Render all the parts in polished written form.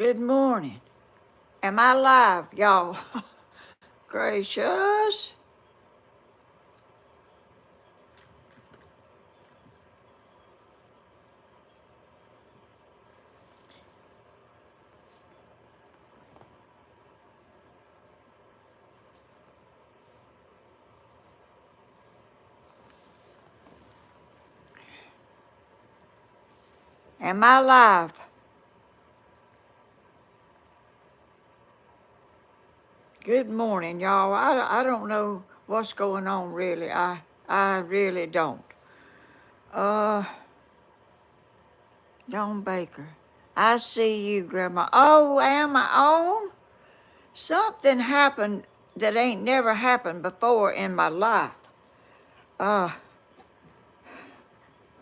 Good morning. Am I live, y'all? Gracious. Am I live? Good morning, y'all. I don't know what's going on really. I really don't. Uh, Dawn Baker. I see you, Grandma. Oh, am I on? Something happened that ain't never happened before in my life. Uh,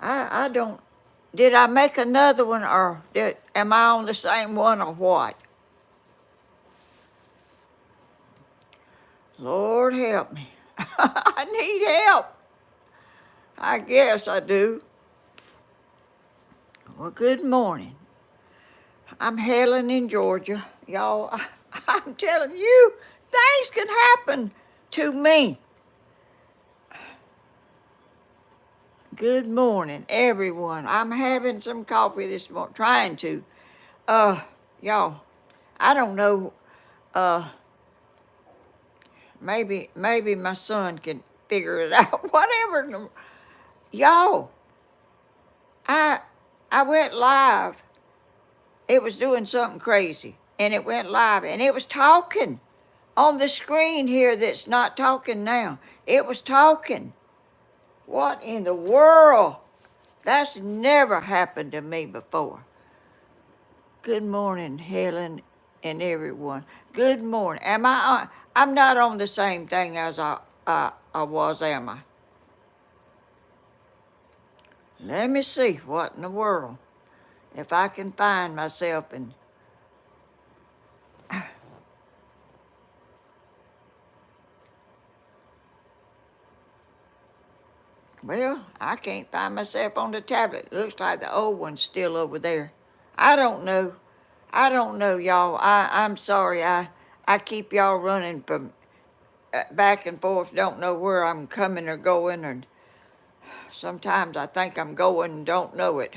I don't. Did I make another one, or am I on the same one, or what? Lord help me. I need help. I guess I do. Well, good morning. I'm Helen in Georgia. Y'all, I'm telling you, things can happen to me. Good morning, everyone. I'm having some coffee this morning, trying to. Y'all, I don't know. Uh, maybe my son can figure it out. Whatever. Y'all, I I went live. It was doing something crazy, and it went live, and it was talking on the screen here that's not talking now. It was talking. What in the world? That's never happened to me before. Good morning, Helen and everyone. Good morning. Am I on? I'm not on the same thing as I was, am I? Let me see what in the world. If I can find myself and well, I can't find myself on the tablet. Looks like the old one's still over there. I don't know. I don't know, y'all. I'm sorry. I keep y'all running from back and forth. Don't know where I'm coming or going, and sometimes I think I'm going and don't know it.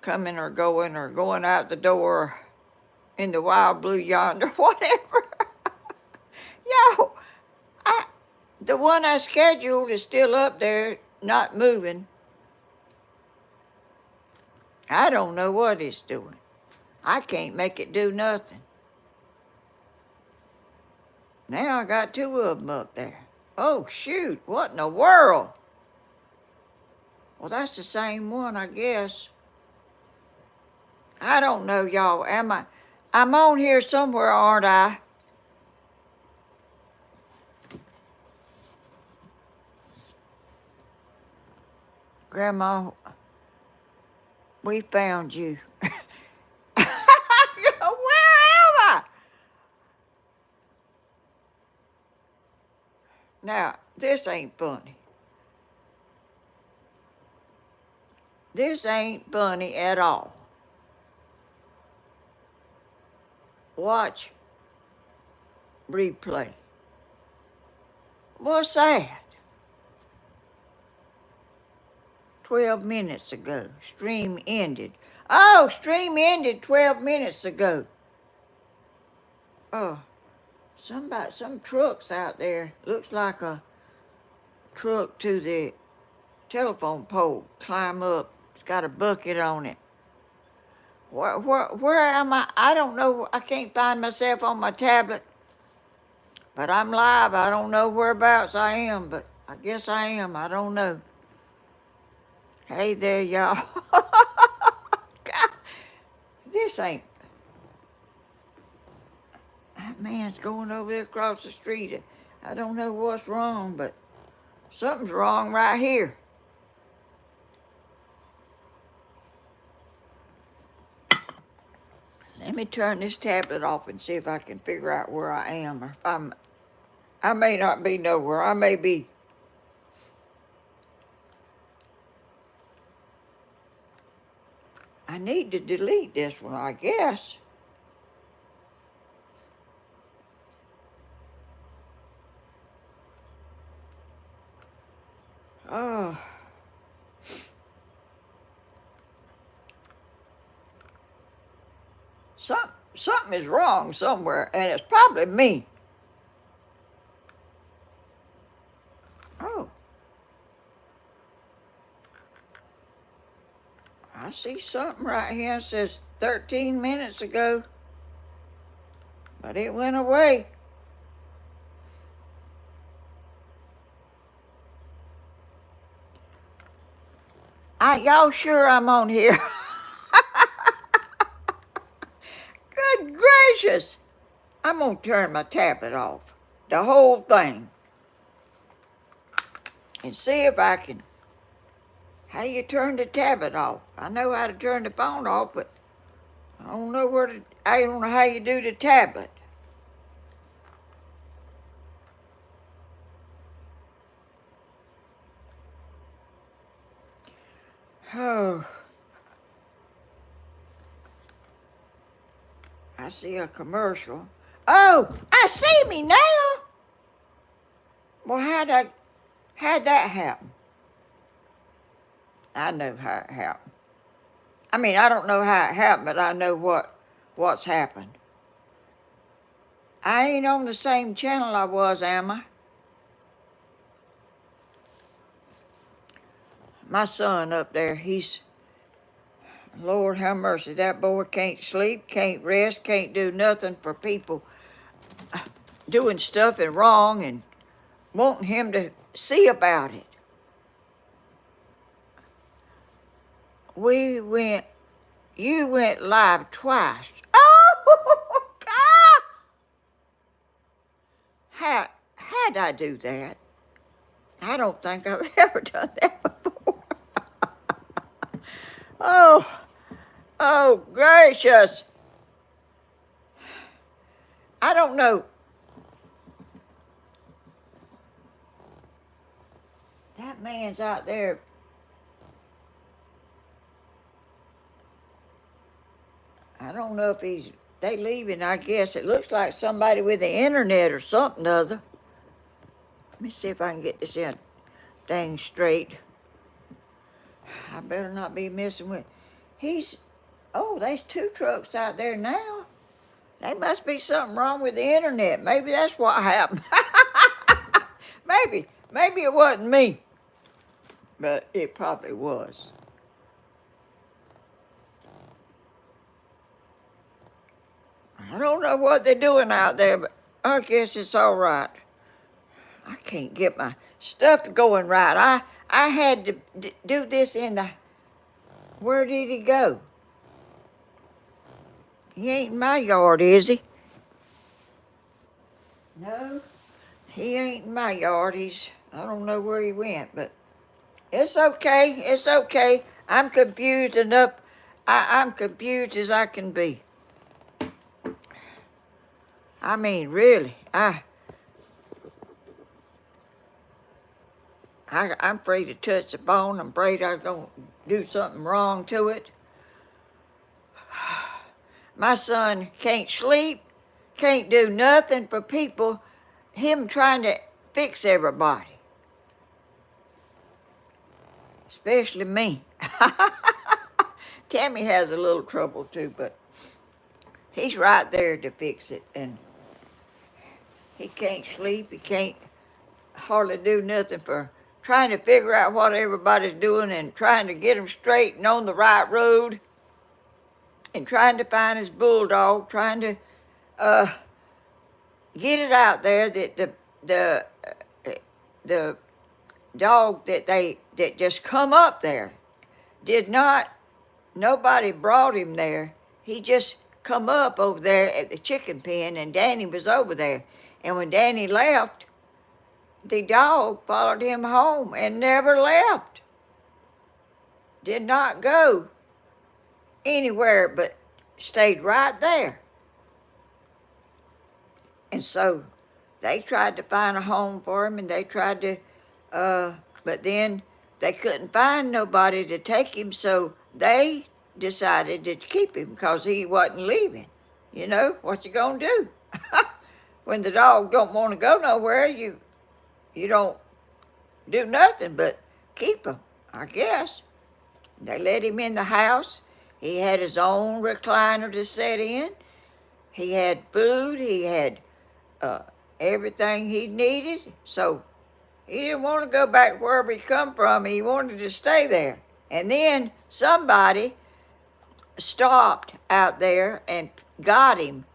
Coming or going out the door in the wild blue yonder, whatever. Yo, I the one I scheduled is still up there, not moving. I don't know what it's doing. I can't make it do nothing. Now I got two of them up there. Oh, shoot, what in the world? Well, that's the same one, I guess. I don't know, y'all. Am I? I'm on here somewhere, aren't I? Grandma, we found you. Where am I? Now, this ain't funny. This ain't funny at all. Watch replay. What's that? 12 minutes ago. Stream ended. Oh, stream ended 12 minutes ago. Oh, some trucks out there. Looks like a truck to the telephone pole. Climb up. It's got a bucket on it. Where am I? I don't know. I can't find myself on my tablet. But I'm live. I don't know whereabouts I am, but I guess I am. I don't know. Hey there, y'all. God, this ain't. That man's going over there across the street. I don't know what's wrong, but something's wrong right here. Let me turn this tablet off and see if I can figure out where I am. Or if I may not be nowhere. I may be. I need to delete this one, I guess. Oh. Something is wrong somewhere, and it's probably me. Oh. I see something right here. It says 13 minutes ago, but it went away. Y'all sure I'm on here? Good gracious. I'm going to turn my tablet off, the whole thing, and see if I can. How you turn the tablet off? I know how to turn the phone off, but I don't know I don't know how you do the tablet. Oh. I see a commercial. Oh, I see me now. Well, how'd that happen? I know how it happened. I mean, I don't know how it happened, but I know what's happened. I ain't on the same channel I was, am I? My son up there, Lord have mercy, that boy can't sleep, can't rest, can't do nothing for people doing stuff and wrong and wanting him to see about it. You went live twice. Oh, God! How'd I do that? I don't think I've ever done that before. Oh, gracious. I don't know. That man's out there. I don't know if they leaving, I guess. It looks like somebody with the internet or something or other. Let me see if I can get this thing straight. I better not be messing with. There's 2 trucks out there now. There must be something wrong with the internet. Maybe that's what happened. Maybe it wasn't me. But it probably was. I don't know what they're doing out there, but I guess it's all right. I can't get my stuff going right. I had to do this where did he go? He ain't in my yard, is he? No, he ain't in my yard. I don't know where he went, but it's okay. It's okay. I'm confused enough. I'm confused as I can be. I mean, really, I'm afraid to touch the bone. I'm afraid I'm going to do something wrong to it. My son can't sleep, can't do nothing for people, him trying to fix everybody. Especially me. Tammy has a little trouble too, but he's right there to fix it. And he can't sleep, he can't hardly do nothing for trying to figure out what everybody's doing and trying to get them straight and on the right road. And trying to find his bulldog, trying to get it out there that the dog that just come up there nobody brought him there. He just come up over there at the chicken pen, and Danny was over there. And when Danny left, the dog followed him home and never left. Did not go anywhere but stayed right there. And so they tried to find a home for him, and they tried to, but then they couldn't find nobody to take him, so they decided to keep him because he wasn't leaving. You know, what you gonna do? When the dog don't want to go nowhere, you don't do nothing but keep him, I guess. They let him in the house. He had his own recliner to sit in. He had food. He had everything he needed. So he didn't want to go back wherever he come from. He wanted to stay there. And then somebody stopped out there and got him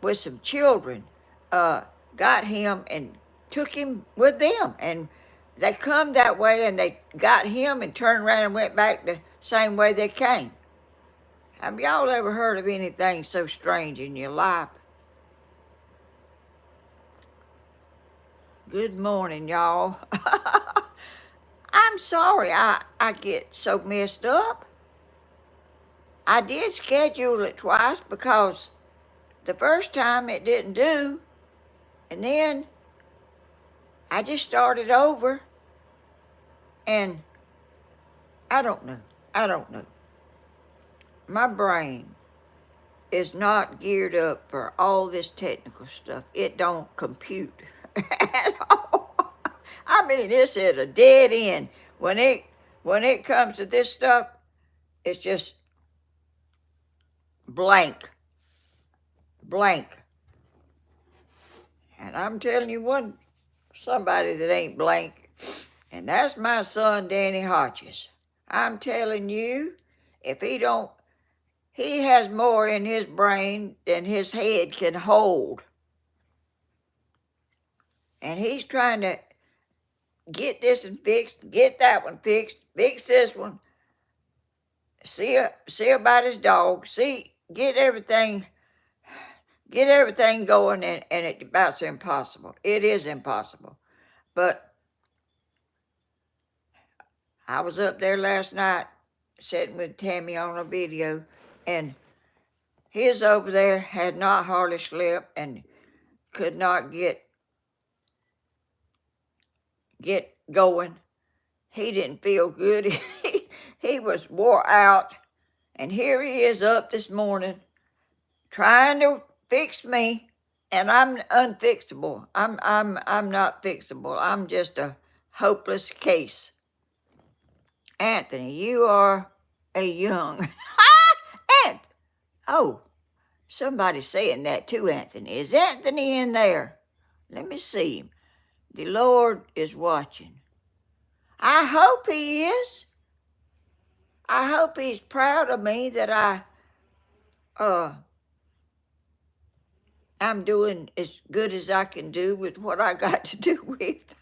with some children. Got him and took him with them. And they come that way and they got him and turned around and went back the same way they came. Have y'all ever heard of anything so strange in your life? Good morning, y'all. I'm sorry I get so messed up. I did schedule it twice because the first time it didn't do. And then I just started over. And I don't know. My brain is not geared up for all this technical stuff. It don't compute at all. I mean, it's at a dead end. When it comes to this stuff, it's just blank. And I'm telling you somebody that ain't blank, and that's my son, Danny Hodges. I'm telling you, if he has more in his brain than his head can hold. And he's trying to get this one fixed, get that one fixed, fix this one, see about his dog, get everything going, and it's about impossible. It is impossible. But I was up there last night sitting with Tammy on a video, and his over there had not hardly slept and could not get going. He didn't feel good. He was wore out. And here he is up this morning trying to fix me, and I'm unfixable. I'm not fixable. I'm just a hopeless case. Anthony, you are a young Oh, somebody's saying that too, Anthony. Is Anthony in there? Let me see him. The Lord is watching. I hope he is. I hope he's proud of me that I'm doing as good as I can do with what I got to do with.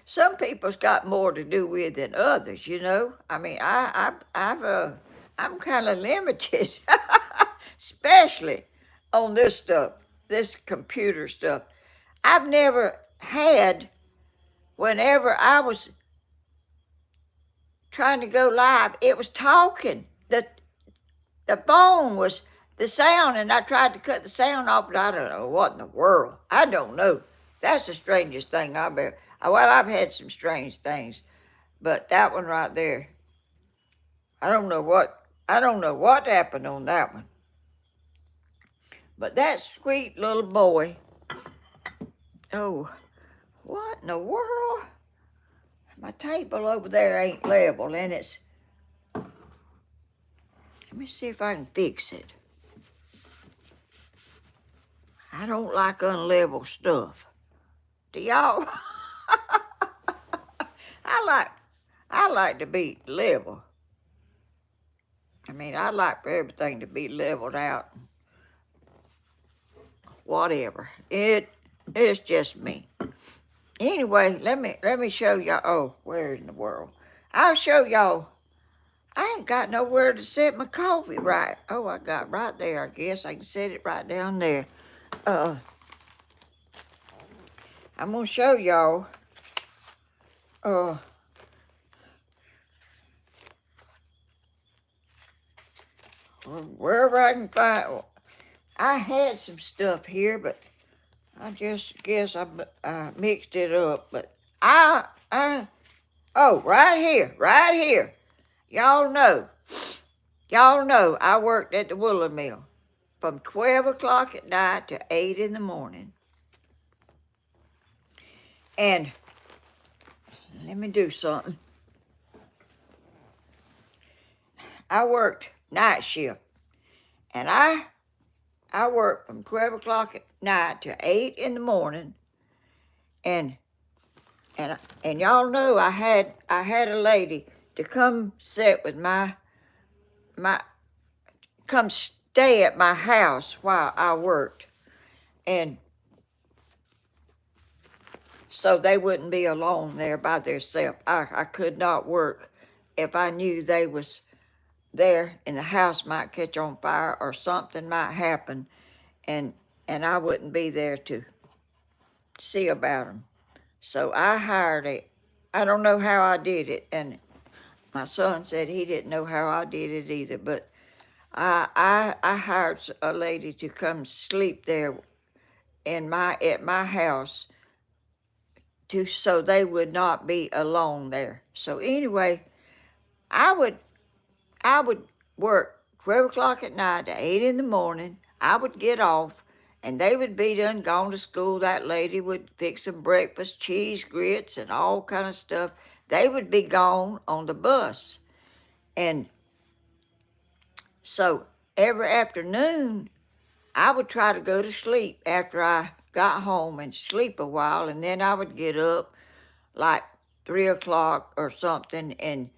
Some people's got more to do with than others, you know. I mean, I'm kind of limited, especially on this stuff, this computer stuff. I've never had, whenever I was trying to go live, it was talking. The phone was the sound, and I tried to cut the sound off, but I don't know what in the world. I don't know. That's the strangest thing I've ever. Well, I've had some strange things, but that one right there, I don't know what happened on that one. But that sweet little boy, oh, what in the world? My table over there ain't level, and it's, let me see if I can fix it. I don't like unlevel stuff. Do y'all? I like to be level. I mean, I like for everything to be leveled out. Whatever. It's just me. Anyway, let me show y'all. Oh, where in the world? I'll show y'all. I ain't got nowhere to set my coffee right. Oh, I got right there. I guess I can set it right down there. I'm gonna show y'all. Wherever I can find. I had some stuff here, but I just guess I mixed it up. But oh, right here. Y'all know y'all know I worked at the woolen mill from 12 o'clock at night to 8 in the morning. And let me do something. I worked night shift, and I worked from 12 o'clock at night to 8 in the morning, and y'all know I had a lady to come sit with my come stay at my house while I worked, and so they wouldn't be alone there by themselves. I could not work if I knew they was there and the house might catch on fire or something might happen, and I wouldn't be there to see about them. So I hired I don't know how I did it, and my son said he didn't know how I did it either, but I hired a lady to come sleep there at my house so they would not be alone there. So anyway, I would work 12 o'clock at night to 8 in the morning. I would get off, and they would be done gone to school. That lady would fix them breakfast, cheese grits, and all kind of stuff. They would be gone on the bus. And so every afternoon, I would try to go to sleep after I got home and sleep a while, and then I would get up like 3 o'clock or something and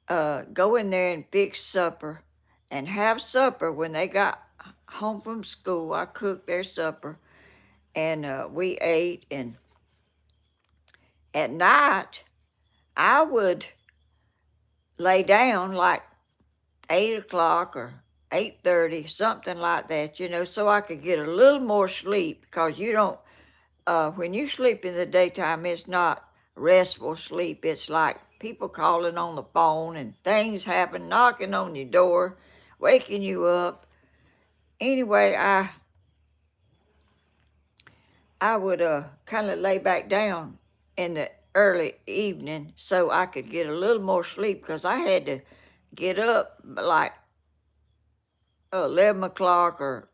go in there and fix supper and have supper. When they got home from school, I cooked their supper, and we ate. And at night, I would lay down like 8 o'clock or 8:30, something like that, so I could get a little more sleep, because you don't, when you sleep in the daytime, it's not restful sleep. It's like people calling on the phone and things happen, knocking on your door, waking you up. Anyway, I would kind of lay back down in the early evening so I could get a little more sleep, because I had to get up like 11 o'clock or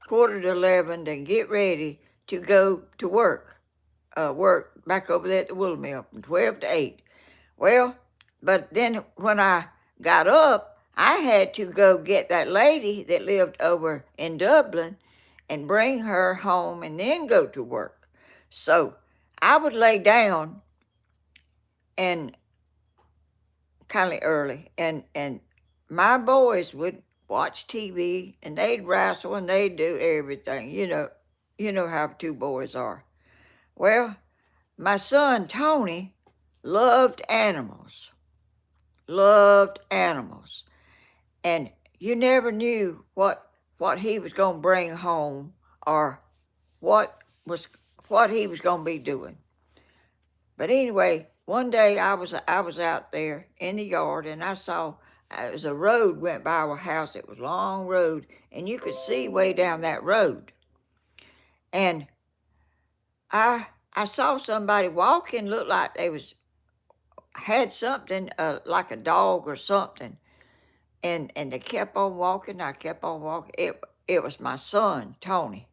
quarter to 11 to get ready to go to work back over there at the wool mill from 12 to 8. Well, but then when I got up, I had to go get that lady that lived over in Dublin and bring her home and then go to work. So I would lay down and kind of early, and my boys would watch TV, and they'd wrestle and they'd do everything. You know how two boys are. Well, my son Tony loved animals, and you never knew what he was going to bring home, or what he was going to be doing. But anyway, one day I was out there in the yard, and I saw it was a road went by our house. It was a long road, and you could see way down that road. And I saw somebody walking, looked like they had something like a dog or something, and they kept on walking. I kept on walking. It was my son Tony.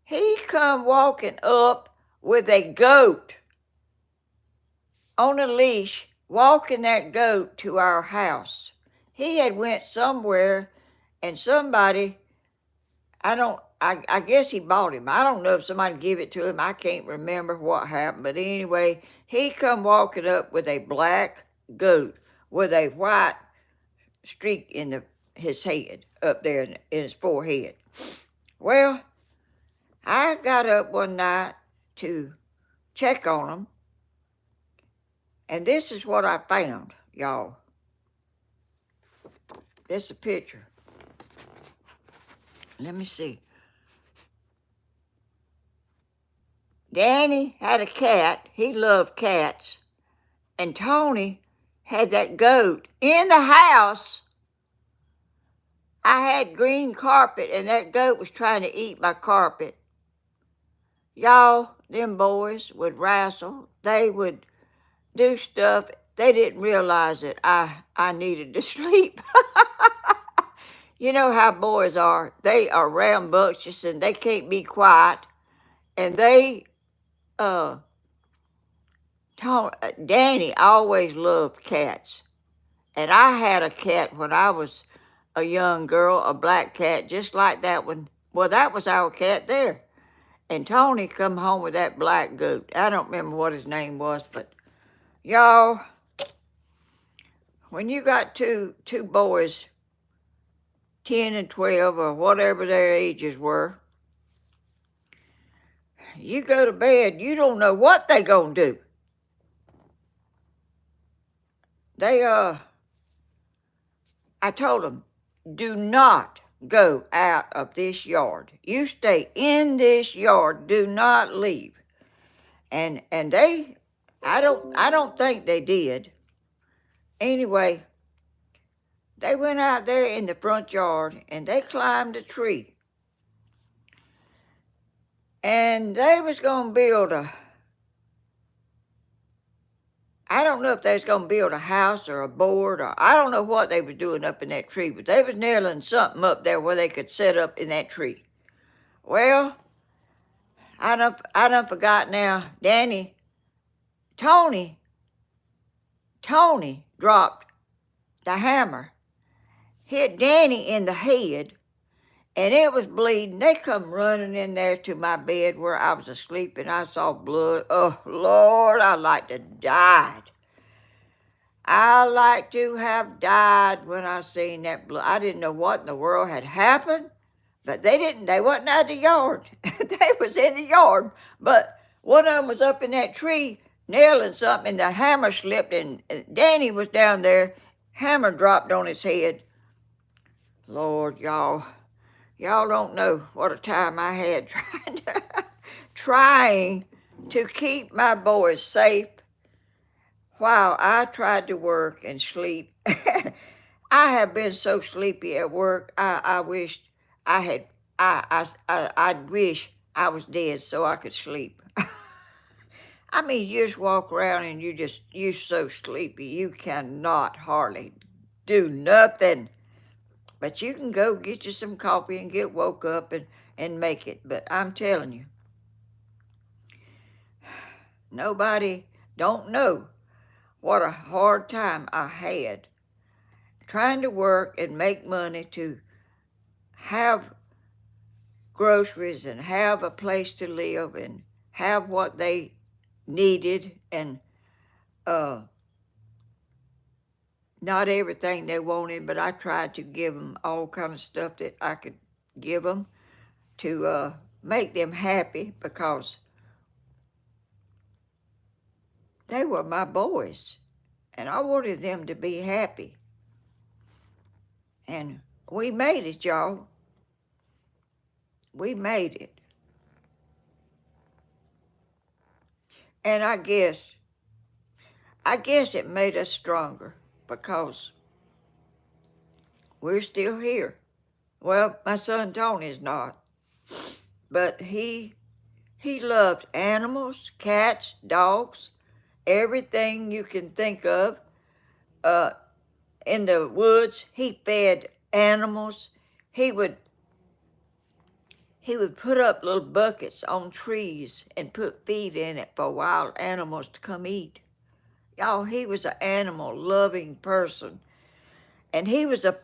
He come walking up with a goat on a leash, walking that goat to our house. He had went somewhere, and somebody, I guess he bought him. I don't know if somebody gave it to him. I can't remember what happened. But anyway, he come walking up with a black goat with a white streak in his head, up there in his forehead. Well, I got up one night to check on him, and this is what I found, y'all. This is a picture. Let me see. Danny had a cat. He loved cats. And Tony had that goat in the house. I had green carpet, and that goat was trying to eat my carpet. Y'all, them boys would wrestle. They would do stuff. they didn't realize that I needed to sleep. You know how boys are. They are rambunctious and they can't be quiet. And uh, Danny always loved cats. And I had a cat when I was a young girl, a black cat, just like that one. Well, that was our cat there. And Tony come home with that black goat. I don't remember what his name was, but y'all, when you got two boys, 10 and 12 or whatever their ages were, you go to bed, you don't know what they gonna do. They I told them, do not go out of this yard. You stay in this yard. Do not leave. And they, I don't think they did. Anyway, they went out there in the front yard and they climbed a tree. And they was gonna build I don't know if they was gonna build a house or a board, or I don't know what they was doing up in that tree, but they was nailing something up there where they could set up in that tree. Well, I done forgot now. Tony dropped the hammer, hit Danny in the head, and it was bleeding. They come running in there to my bed where I was asleep, and I saw blood. Oh, Lord, I like to die. I like to have died when I seen that blood. I didn't know what in the world had happened, but they wasn't out of the yard. They was in the yard, but one of them was up in that tree nailing something, and the hammer slipped, and Danny was down there. Hammer dropped on his head. Lord, y'all don't know what a time I had trying to keep my boys safe while I tried to work and sleep. I have been so sleepy at work. I wished I had. I wish I was dead so I could sleep. I mean, you just walk around and you're so sleepy you cannot hardly do nothing. But you can go get you some coffee and get woke up and make it. But I'm telling you, nobody don't know what a hard time I had trying to work and make money to have groceries and have a place to live and have what they needed, and not everything they wanted, but I tried to give them all kind of stuff that I could give them to make them happy, because they were my boys and I wanted them to be happy. And we made it, y'all. We made it. And I guess it made us stronger because we're still here. Well, my son Tony's not, but he loved animals, cats, dogs, everything you can think of. In the woods, he fed animals. He would put up little buckets on trees and put feed in it for wild animals to come eat. Y'all, he was an animal-loving person. And he was a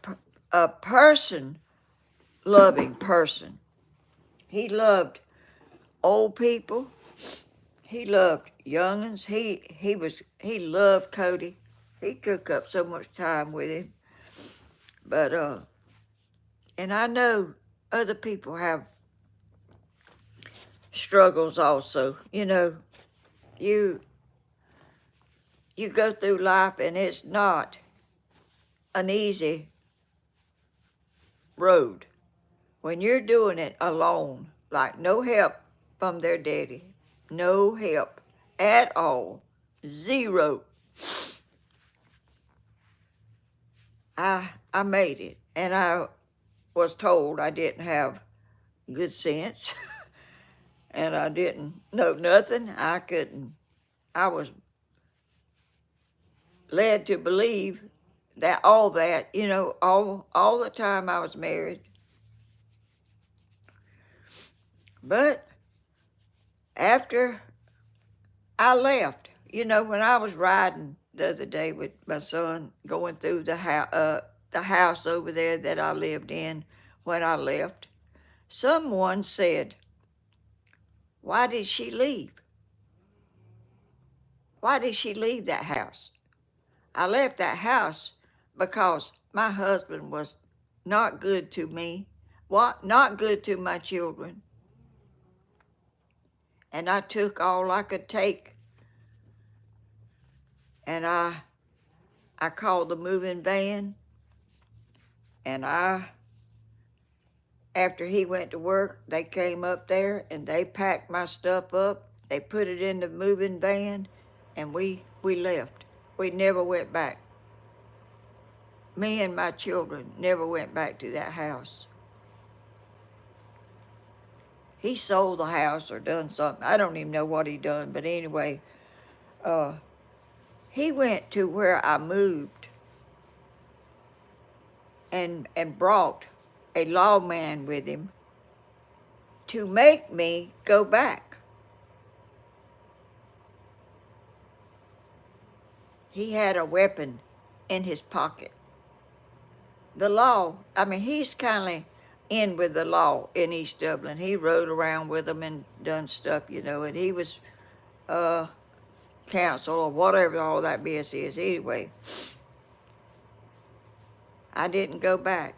person-loving person. He loved old people. He loved young'uns. He loved Cody. He took up so much time with him. But, and I know other people have struggles also. You know, you go through life and it's not an easy road. When you're doing it alone, like no help from their daddy, no help at all, zero. I made it, and I was told I didn't have good sense, and I didn't know nothing. I was led to believe that all that, all the time I was married. But after I left, when I was riding the other day with my son, going through the house over there that I lived in when I left, someone said, "Why did she leave? Why did she leave that house?" I left that house because my husband was not good to me, not good to my children, and I took all I could take, and I called the moving van, and after he went to work, they came up there and they packed my stuff up. They put it in the moving van, and we left. We never went back. Me and my children never went back to that house. He sold the house or done something. I don't even know what he done, but anyway, he went to where I moved and brought a lawman with him to make me go back. He had a weapon in his pocket. The law, he's kind of in with the law in East Dublin. He rode around with them and done stuff, and he was counsel or whatever all that BS is. Anyway, I didn't go back.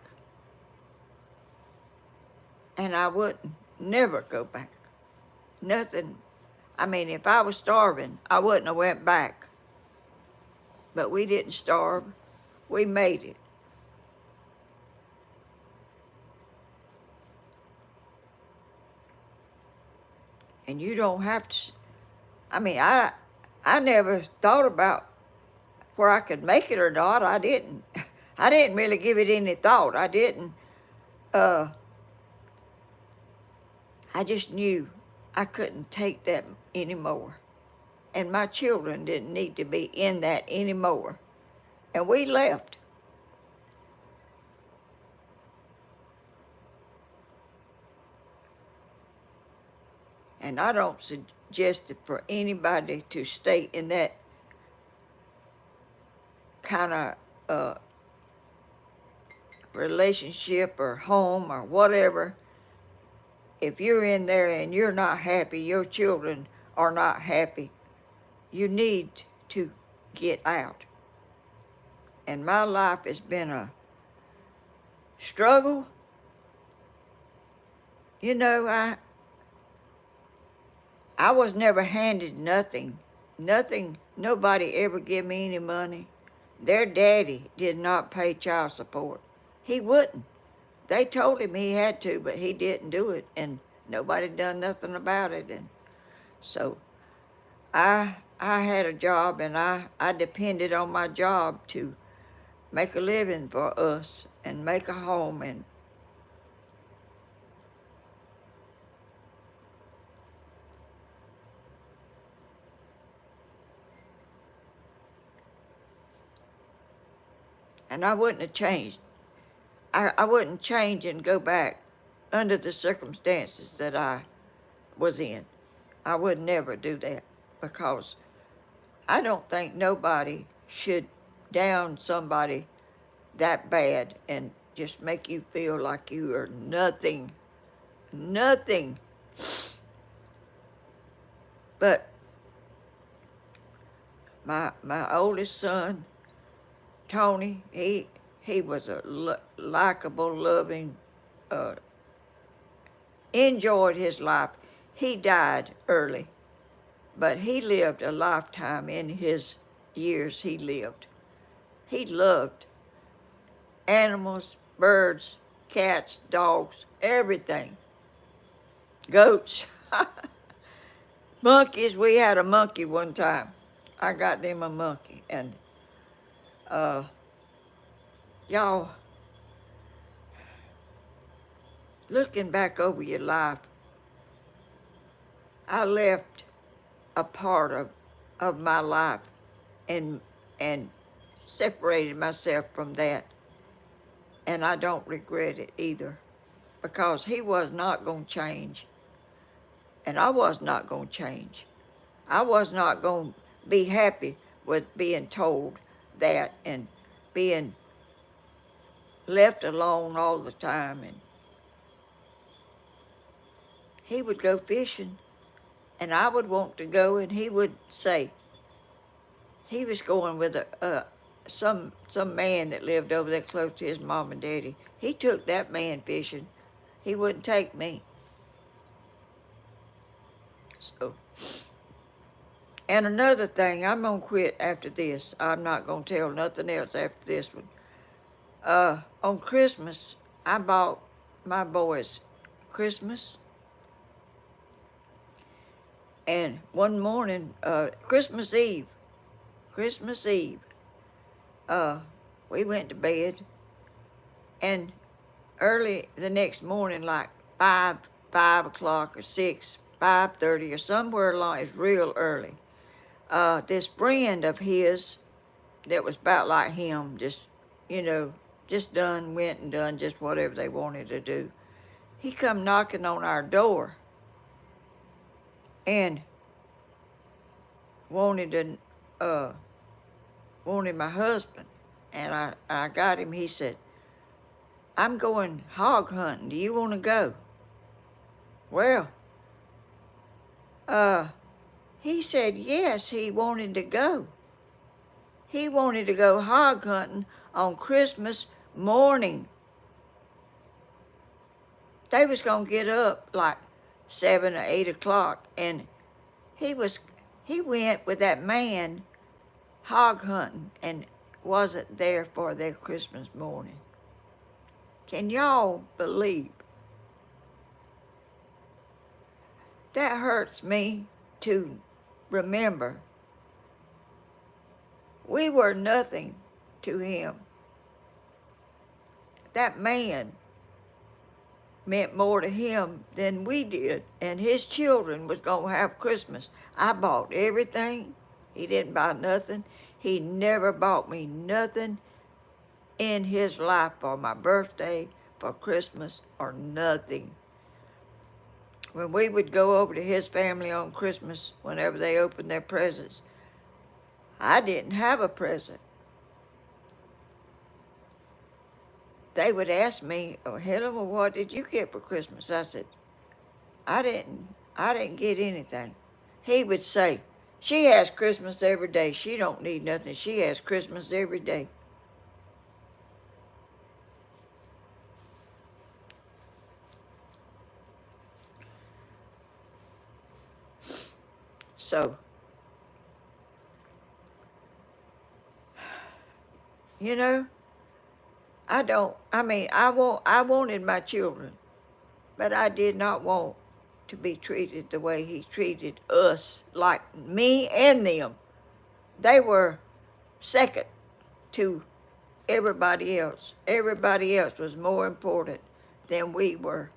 And I wouldn't never go back. Nothing. If I was starving, I wouldn't have went back. But we didn't starve. We made it. And you don't have to. I never thought about where I could make it or not. I didn't. I didn't really give it any thought. I didn't. I just knew I couldn't take that anymore. And my children didn't need to be in that anymore. And we left. And I don't suggest it for anybody to stay in that kind of relationship or home or whatever. If you're in there and you're not happy, your children are not happy, you need to get out. And my life has been a struggle. I was never handed nothing. Nothing, nobody ever gave me any money. Their daddy did not pay child support. He wouldn't. They told him he had to, but he didn't do it, and nobody done nothing about it. And so I had a job, and I depended on my job to make a living for us and make a home. And I wouldn't have changed. I wouldn't change and go back under the circumstances that I was in. I would never do that, because I don't think nobody should down somebody that bad and just make you feel like you are nothing. Nothing. But my oldest son, Tony, he was a likable, loving, enjoyed his life. He died early, but he lived a lifetime in his years he lived. He loved animals, birds, cats, dogs, everything. Goats, monkeys. We had a monkey one time. I got them a monkey. And y'all, looking back over your life, I left a part of my life and separated myself from that, and I don't regret it either, because he was not going to change, and I was not going to change. I was not going to be happy with being told that and being left alone all the time. And he would go fishing, and I would want to go, and he would say he was going with some man that lived over there close to his mom and daddy. He took that man fishing. He wouldn't take me. So, and another thing, I'm gonna quit after this. I'm not gonna tell nothing else after this one. On Christmas, I bought my boys Christmas, and one morning, Christmas Eve, uh, we went to bed, and early the next morning, like 5 o'clock or 6, 5:30 or somewhere along, it's real early. This friend of his that was about like him, just, you know, just went and done just whatever they wanted to do. He come knocking on our door and wanted my husband. And I got him. He said, I'm going hog hunting. Do you want to go? Well, he said yes, he wanted to go. He wanted to go hog hunting on Christmas morning. They was going to get up like 7 or 8 o'clock, and he went with that man hog hunting and wasn't there for their Christmas morning. Can y'all believe? That hurts me to remember. We were nothing to him. That man meant more to him than we did, and his children was going to have Christmas. I bought everything. He didn't buy nothing. He never bought me nothing in his life for my birthday, for Christmas, or nothing. When we would go over to his family on Christmas, whenever they opened their presents, I didn't have a present. They would ask me, oh, Helen, well, what did you get for Christmas? I said, I didn't get anything. He would say, she has Christmas every day. She don't need nothing. She has Christmas every day. So, you know, I wanted my children, but I did not want to be treated the way he treated us, like me and them. They were second to everybody else. Everybody else was more important than we were.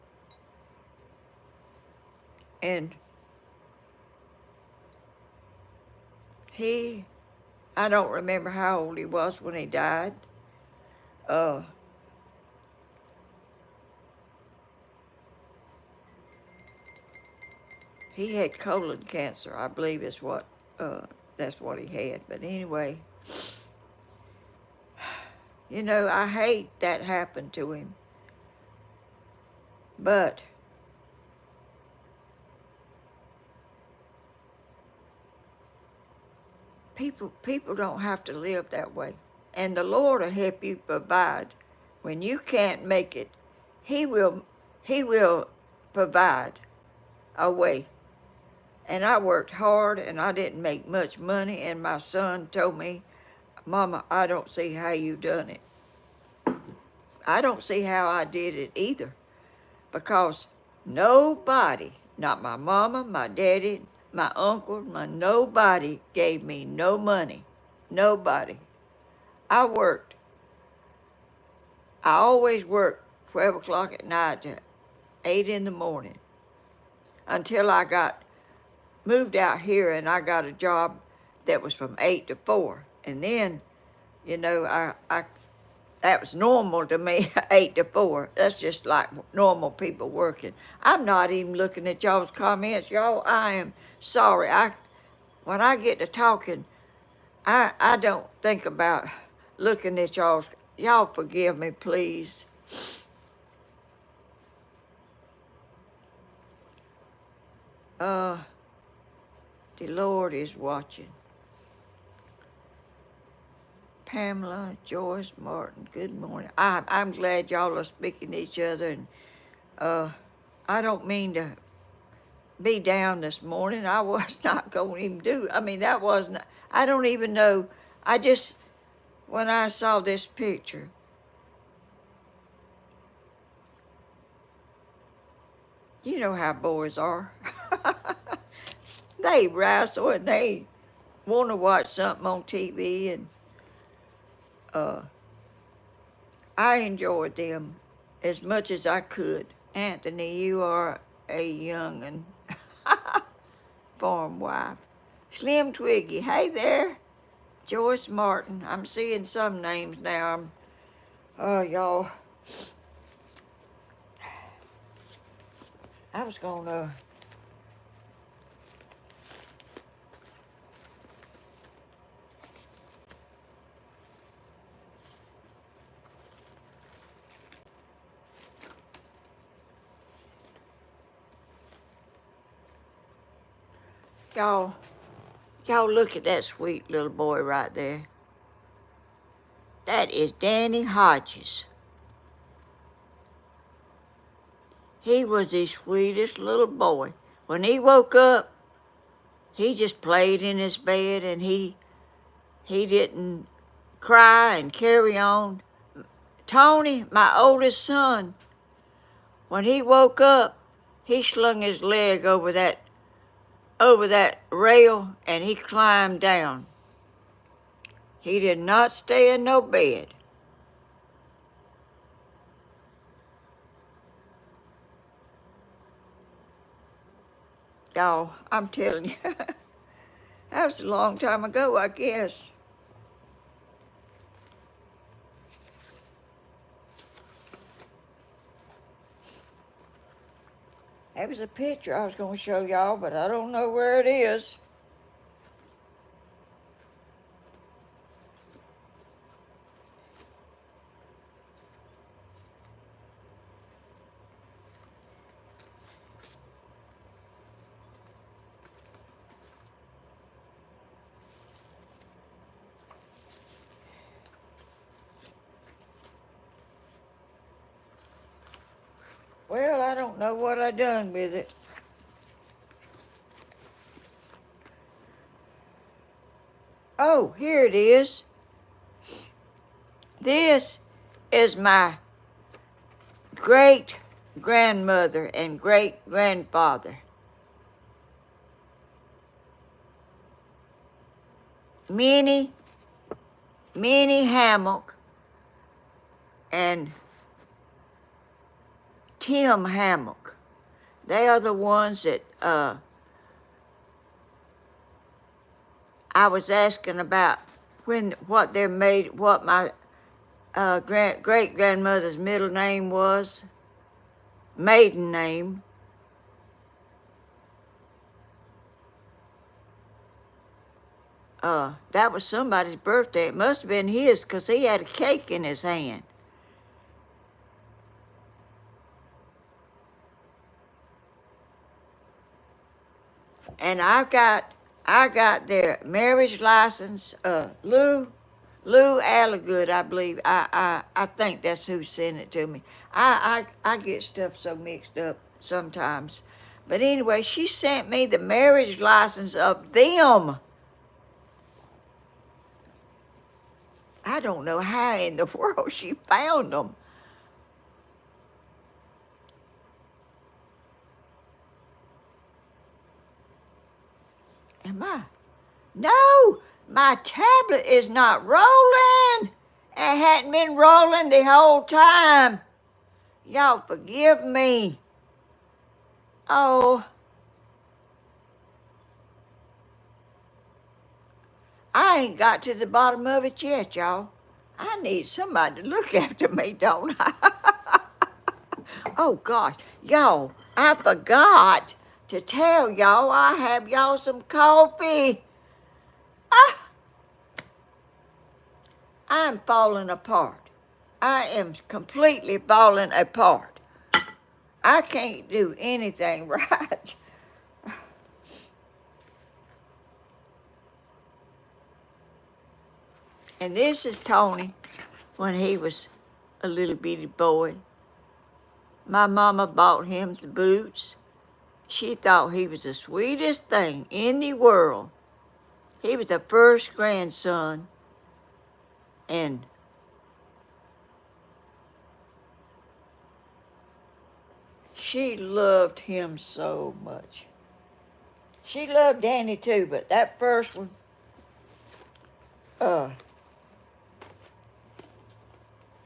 And I don't remember how old he was when he died. He had colon cancer, I believe is what, that's what he had. But anyway, you know, I hate that happened to him. But people don't have to live that way. And the Lord will help you provide. When you can't make it, He will provide a way. And I worked hard, and I didn't make much money, and my son told me, Mama, I don't see how you done it. I don't see how I did it either, because nobody, not my mama, my daddy, my uncle, nobody gave me no money. Nobody. I worked. I always worked 12 o'clock at night to 8 in the morning until I got moved out here, and I got a job that was from 8 to 4. And then You know, that was normal to me, 8 to 4. That's just like normal people working. I'm not even looking at y'all's comments. Y'all, I am sorry. When I get to talking, I don't think about looking at y'all's. Y'all forgive me, please. Uh, the Lord is watching. Pamela, Joyce, Martin, good morning. I'm glad y'all are speaking to each other, and I don't mean to be down this morning. I was not going to even do. I mean, that wasn't. I don't even know. I just when I saw this picture, you know how boys are. They wrestle and they want to watch something on TV, and uh, I enjoyed them as much as I could. Anthony, you are a young and farm wife. Slim Twiggy, hey there. Joyce Martin, I'm seeing some names now. Oh, y'all, I was gonna, y'all look at that sweet little boy right there. That is Danny Hodges. He was the sweetest little boy. When he woke up, he just played in his bed, and he didn't cry and carry on. Tony, my oldest son, when he woke up, he slung his leg over that rail, and he climbed down. He did not stay in no bed. Y'all, I'm telling you, that was a long time ago, I guess. That was a picture I was going to show y'all, but I don't know where it is. Well, I don't know what I done with it. Oh, here it is. This is my great grandmother and great grandfather. Minnie Hammock and Tim Hammock. They are the ones that I was asking about what my great grandmother's middle name was, maiden name. That was somebody's birthday. It must have been his, because he had a cake in his hand. And I got their marriage license. Lou Alligood, I believe. I think that's who sent it to me. I get stuff so mixed up sometimes. But anyway, she sent me the marriage license of them. I don't know how in the world she found them. Am I? No, my tablet is not rolling. It hadn't been rolling the whole time. Y'all forgive me. Oh, I ain't got to the bottom of it yet, y'all. I need somebody to look after me, don't I? Oh, gosh. Y'all, I forgot to tell y'all I have y'all some coffee. Ah, I'm falling apart. I am completely falling apart. I can't do anything right. And this is Tony when he was a little bitty boy. My mama bought him the boots. She thought he was the sweetest thing in the world. He was the first grandson, and she loved him so much. She loved Danny too, but that first one, uh,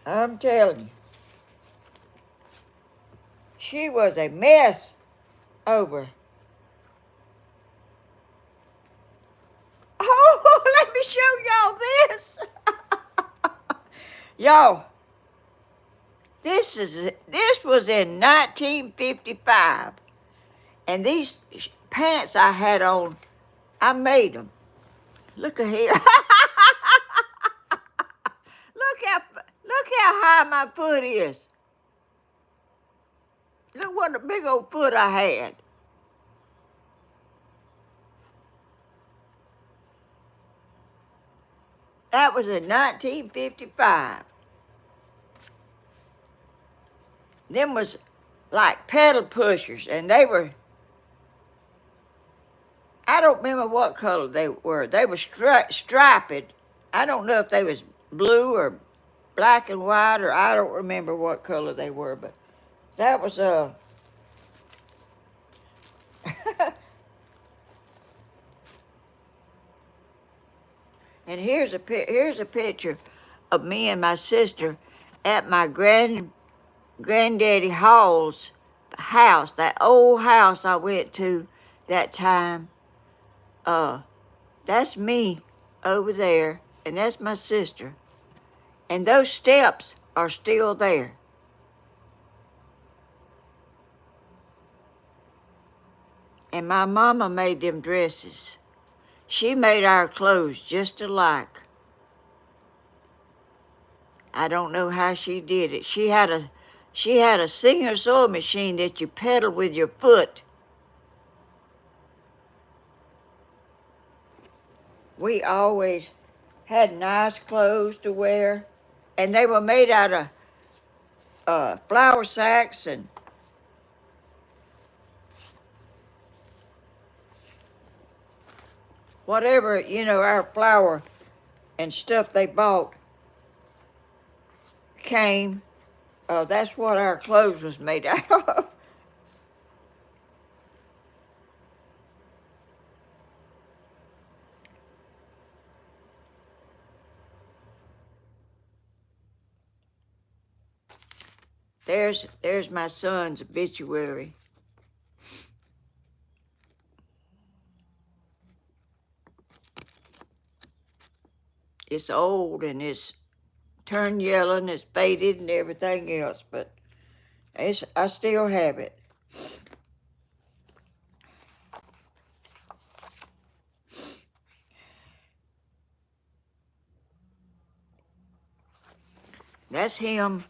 I'm telling you, she was a mess over. Oh, let me show y'all this. Y'all, this was in 1955, and these pants I had on, I made them. Look at here. Look how high my foot is. Look what a big old foot I had. That was in 1955. Them was like pedal pushers, and they were, I don't remember what color they were. They were striped. I don't know if they was blue or black and white, or I don't remember what color they were, but that was and here's a picture of me and my sister at my granddaddy Hall's house, that old house I went to that time. That's me over there, and that's my sister. And those steps are still there. And my mama made them dresses. She made our clothes just alike. I don't know how she did it. She had a Singer sewing machine that you pedal with your foot. We always had nice clothes to wear, and they were made out of flour sacks and whatever, our flour and stuff they bought came. That's what our clothes was made out of. There's my son's obituary. It's old and it's turned yellow and it's faded and everything else, but I still have it. That's him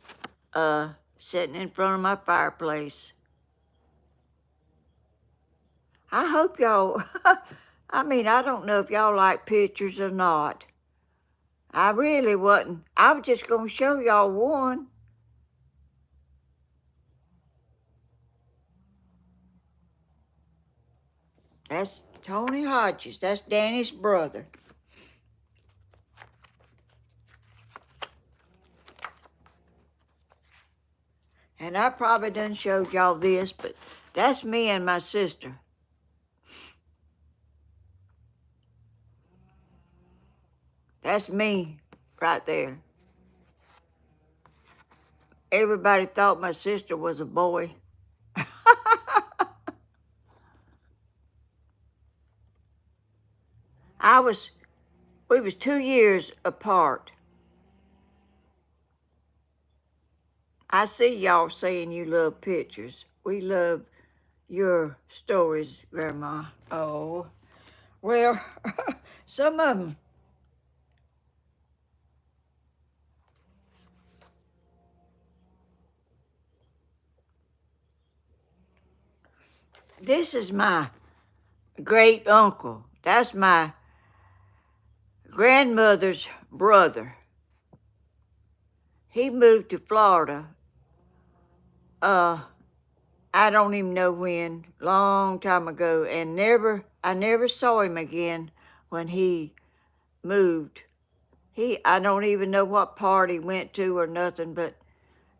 sitting in front of my fireplace. I hope y'all, I don't know if y'all like pictures or not. I really wasn't. I was just going to show y'all one. That's Tony Hodges. That's Danny's brother. And I probably done showed y'all this, but that's me and my sister. That's me right there. Everybody thought my sister was a boy. I was We was 2 years apart. I see y'all saying you love pictures. We love your stories, Grandma. Oh, well, some of them. This is my great uncle. That's my grandmother's brother. He moved to Florida. Uh, I don't even know when, long time ago, and I never saw him again when he moved. I don't even know what part he went to or nothing, but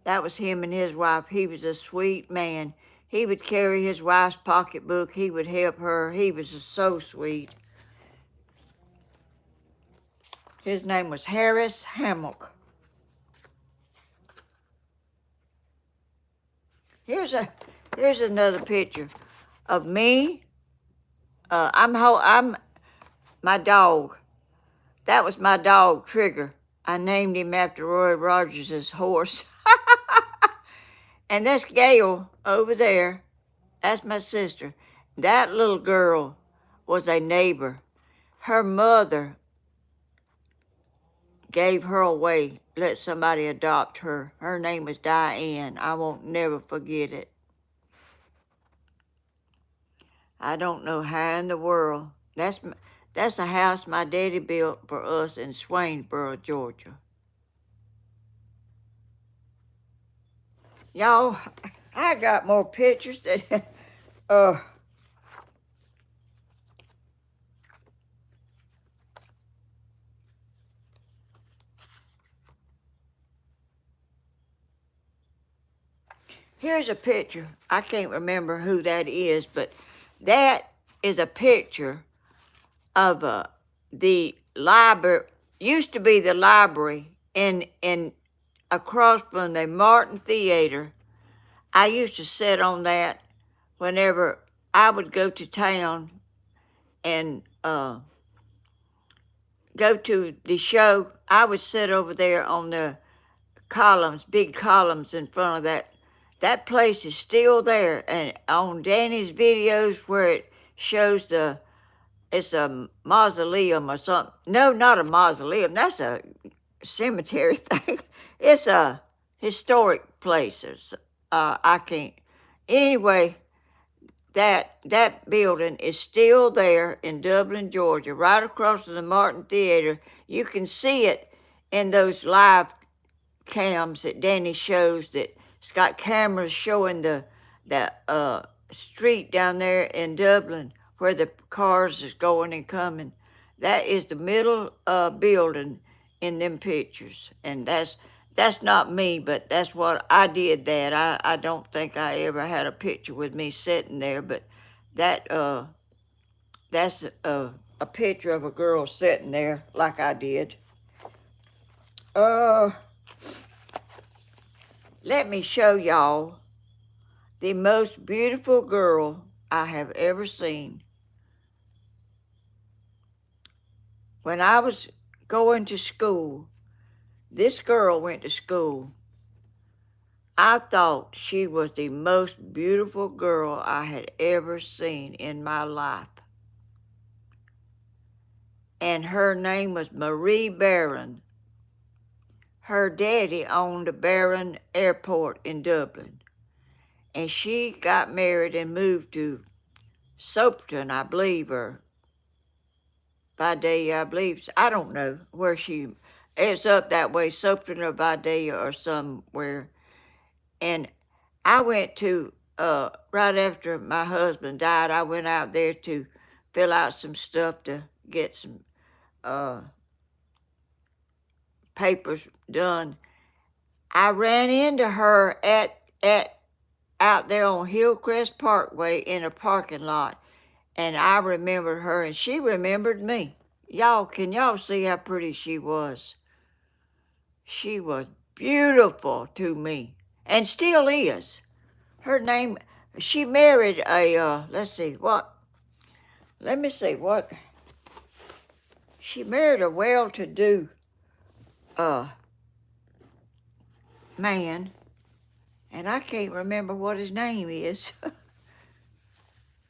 that was him and his wife. He was a sweet man. He would carry his wife's pocketbook. He would help her. He was so sweet. His name was Harris Hammock. Here's another picture of me. I'm my dog. That was my dog, Trigger. I named him after Roy Rogers' horse. And that's Gail over there. That's my sister. That little girl was a neighbor. Her mother gave her away, let somebody adopt her. Her name was Diane. I won't never forget it. I don't know how in the world. That's a house my daddy built for us in Swainsboro, Georgia. Y'all, I got more pictures that, here's a picture. I can't remember who that is, but that is a picture of the library. Used to be the library in across from the Martin Theater. I used to sit on that whenever I would go to town and go to the show. I would sit over there on the columns, big columns in front of that. That place is still there, and on Danny's videos where it shows it's a mausoleum or something. No, not a mausoleum. That's a cemetery thing. It's a historic place. I can't. Anyway, that building is still there in Dublin, Georgia, right across from the Martin Theater. You can see it in those live cams that Danny shows, that it's got cameras showing the street down there in Dublin where the cars is going and coming. That is the middle building in them pictures. And that's not me, but that's what I did that. I don't think I ever had a picture with me sitting there, but that's a picture of a girl sitting there like I did. Let me show y'all the most beautiful girl I have ever seen. When I was going to school, this girl went to school. I thought she was the most beautiful girl I had ever seen in my life. And her name was Marie Barron. Her daddy owned a Barron Airport in Dublin. And she got married and moved to Soperton, I believe, or Vidalia, I believe. I don't know where it's up that way, Soperton or Vidalia or somewhere. And I went to, right after my husband died, I went out there to fill out some stuff to get some papers done. I ran into her out there on Hillcrest Parkway in a parking lot, and I remembered her, and she remembered me. Can y'all see how pretty she was? She was beautiful to me, and still is. Her name, she married a, let me see, what? She married a well-to-do man, and I can't remember what his name is.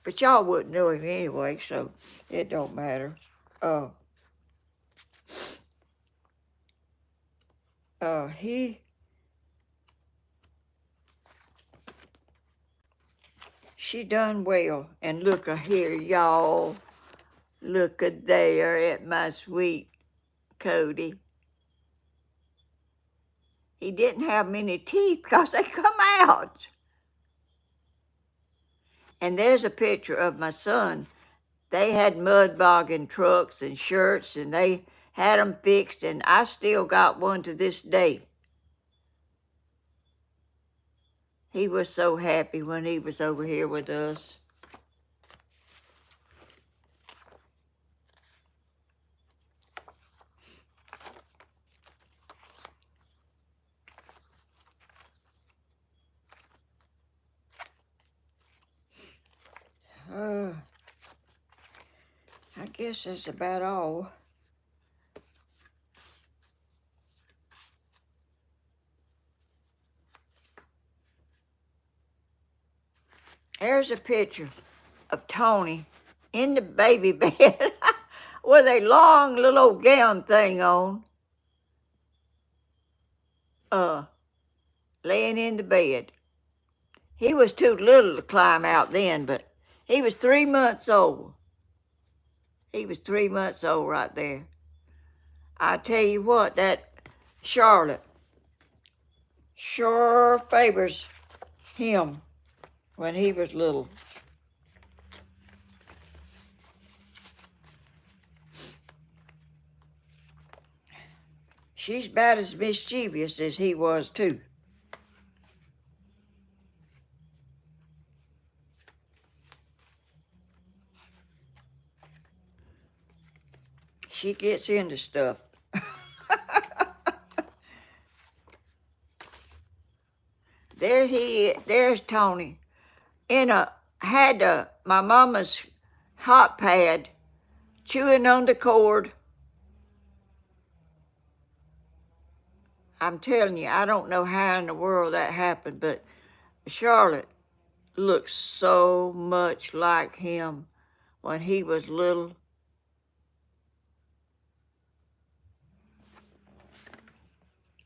But y'all wouldn't know him anyway, so it don't matter. Uh, she done well. And look here, y'all. Look there at my sweet Cody. He didn't have many teeth because they come out. And there's a picture of my son. They had mud bogging trucks and shirts, and they had them fixed, and I still got one to this day. He was so happy when he was over here with us. I guess that's about all. There's a picture of Tony in the baby bed with a long little old gown thing on, laying in the bed. He was too little to climb out then, but he was 3 months old. He was 3 months old right there. I tell you what, that Charlotte sure favors him when he was little. She's about as mischievous as he was, too. She gets into stuff. There's Tony. Had my mama's hot pad, chewing on the cord. I'm telling you, I don't know how in the world that happened, but Charlotte looks so much like him when he was little.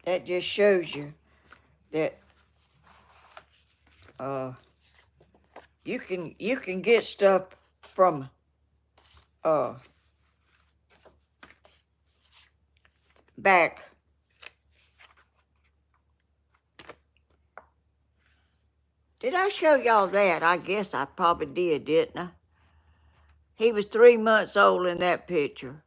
That just shows you that you can get stuff from back. Did I show y'all that? I guess I probably did, didn't I? He was 3 months old in that picture.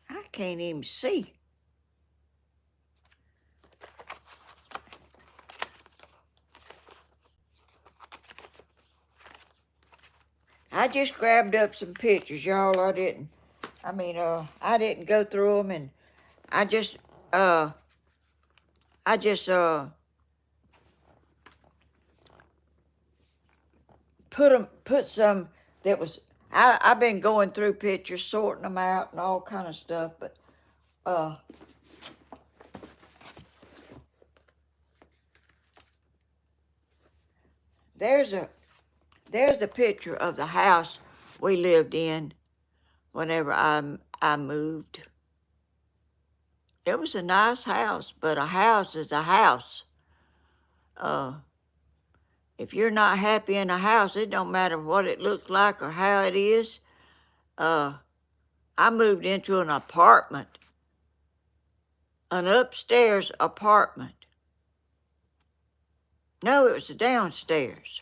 I can't even see. I just grabbed up some pictures, y'all. I didn't go through them, and I just put some that was, I've been going through pictures, sorting them out and all kind of stuff, but there's a picture of the house we lived in whenever I moved. It was a nice house, but a house is a house. If you're not happy in a house, it don't matter what it looks like or how it is. I moved into an apartment, an upstairs apartment. No, it was downstairs.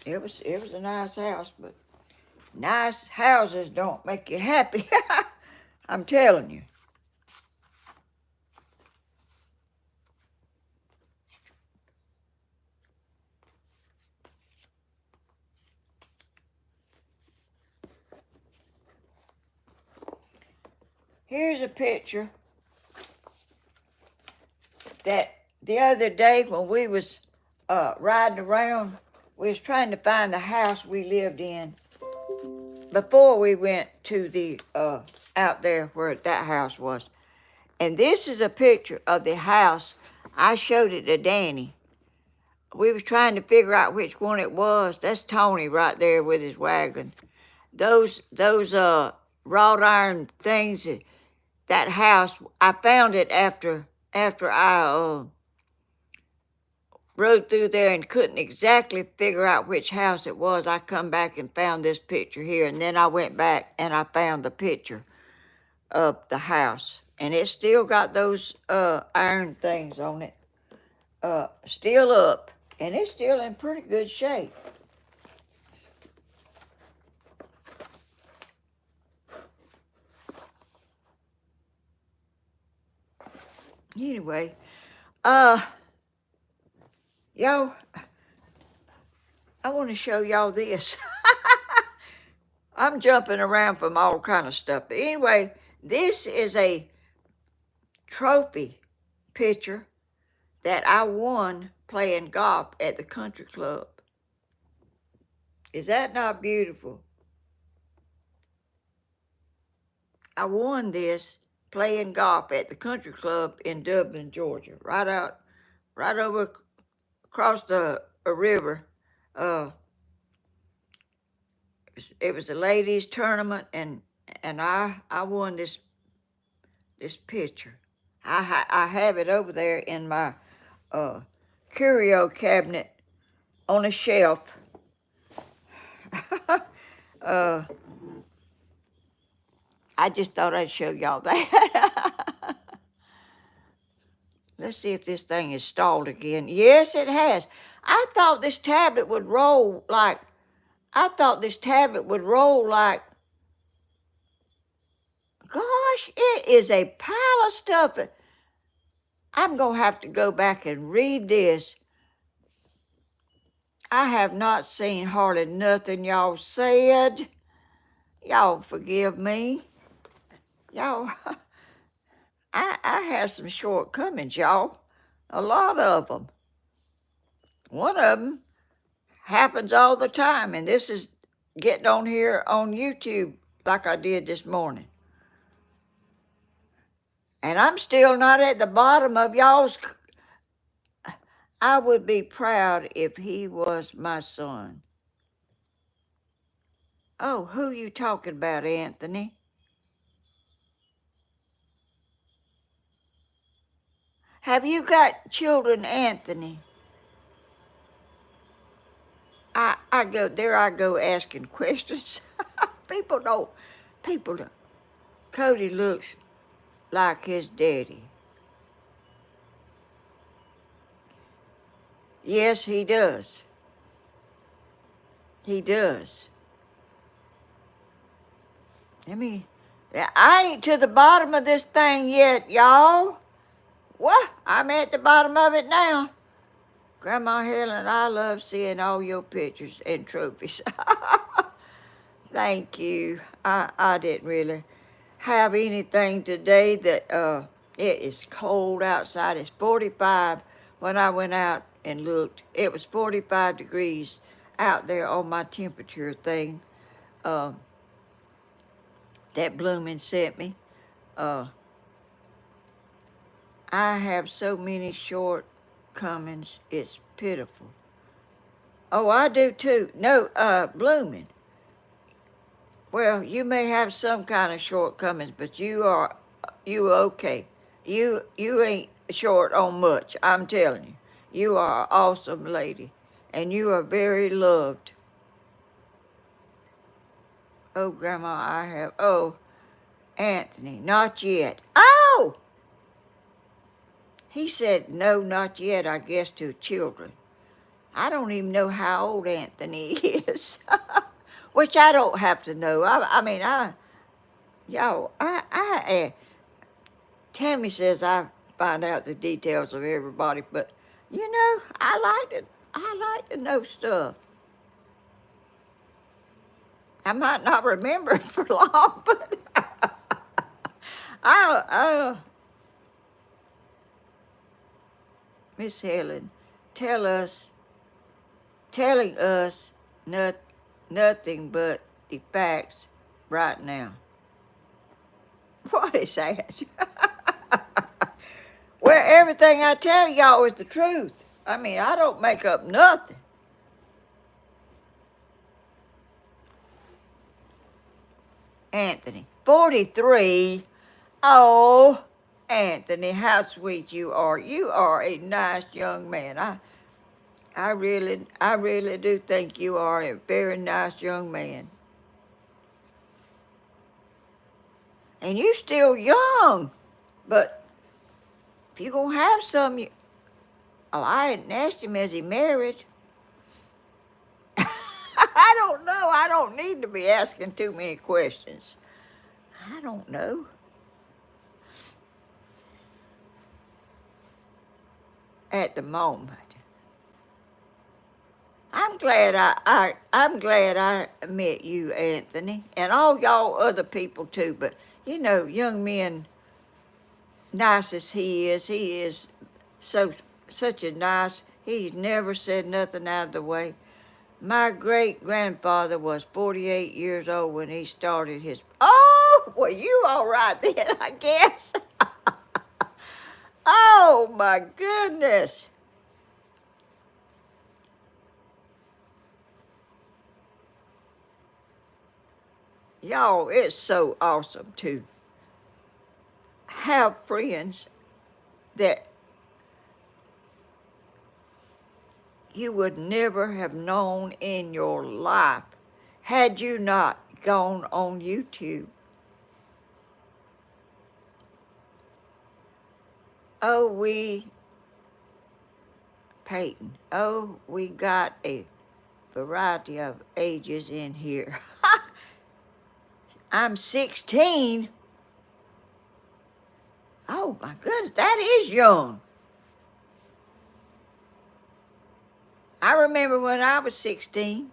It was a nice house, but nice houses don't make you happy. I'm telling you. Here's a picture that the other day when we was riding around, we was trying to find the house we lived in before we went to the out there where that house was. And this is a picture of the house. I showed it to Danny. We was trying to figure out which one it was. That's Tony right there with his wagon. Those wrought iron things, that house, I found it after I rode through there and couldn't exactly figure out which house it was. I come back and found this picture here, and then I went back and I found the picture of the house. And it still got those iron things on it, still up, and it's still in pretty good shape. Anyway, y'all, I want to show y'all this. I'm jumping around from all kind of stuff. But anyway, this is a trophy picture that I won playing golf at the country club. Is that not beautiful? I won this playing golf at the country club in Dublin, Georgia, right over across the river. It was a ladies' tournament, and I won this picture. I have it over there in my curio cabinet on a shelf. I just thought I'd show y'all that. Let's see if this thing is stalled again. Yes, it has. I thought this tablet would roll like, gosh, it is a pile of stuff. I'm going to have to go back and read this. I have not seen hardly nothing y'all said. Y'all forgive me. Y'all, I have some shortcomings, y'all. A lot of them. One of them happens all the time, and this is getting on here on YouTube like I did this morning. And I'm still not at the bottom of y'all's. I would be proud if he was my son. Oh, who you talking about, Anthony? Have you got children, Anthony? I go asking questions. People don't. Cody looks like his daddy. Yes, he does. He does. I ain't to the bottom of this thing yet, y'all. What? I'm at the bottom of it now. Grandma Helen, I love seeing all your pictures and trophies. Thank you. I didn't really have anything today that it is cold outside. It's 45 when I went out and looked. It was 45 degrees out there on my temperature thing that Bloomin' sent me. I have so many shortcomings, it's pitiful. Oh, I do too. No, Bloomin'. Well, you may have some kind of shortcomings, but you okay. You ain't short on much, I'm telling you. You are an awesome lady, and you are very loved. Oh, Grandma, Anthony, not yet. Oh! He said, no, not yet, I guess, to children. I don't even know how old Anthony is, which I don't have to know. Tammy says I find out the details of everybody, but you know, I like to know stuff. I might not remember it for long, but Now, Miss Helen, telling us nothing but the facts right now. What is that? Well, everything I tell y'all is the truth. I mean, I don't make up nothing. Anthony, 43. Oh, Anthony, how sweet you are. You are a nice young man. I really do think you are a very nice young man. And you still young, but if you're going to have some, I hadn't asked him, is he married? I don't know. I don't need to be asking too many questions. I don't know. At the moment. I'm glad I met you, Anthony, and all y'all other people too. But you know, young men, nice as he is such a nice. He's never said nothing out of the way. My great grandfather was 48 years old when he started his. Oh, well, you all right then, I guess. Oh my goodness. Y'all, it's so awesome to have friends that you would never have known in your life had you not gone on YouTube. Oh, Peyton, we got a variety of ages in here. I'm 16. Oh my goodness, that is young. I remember when I was 16.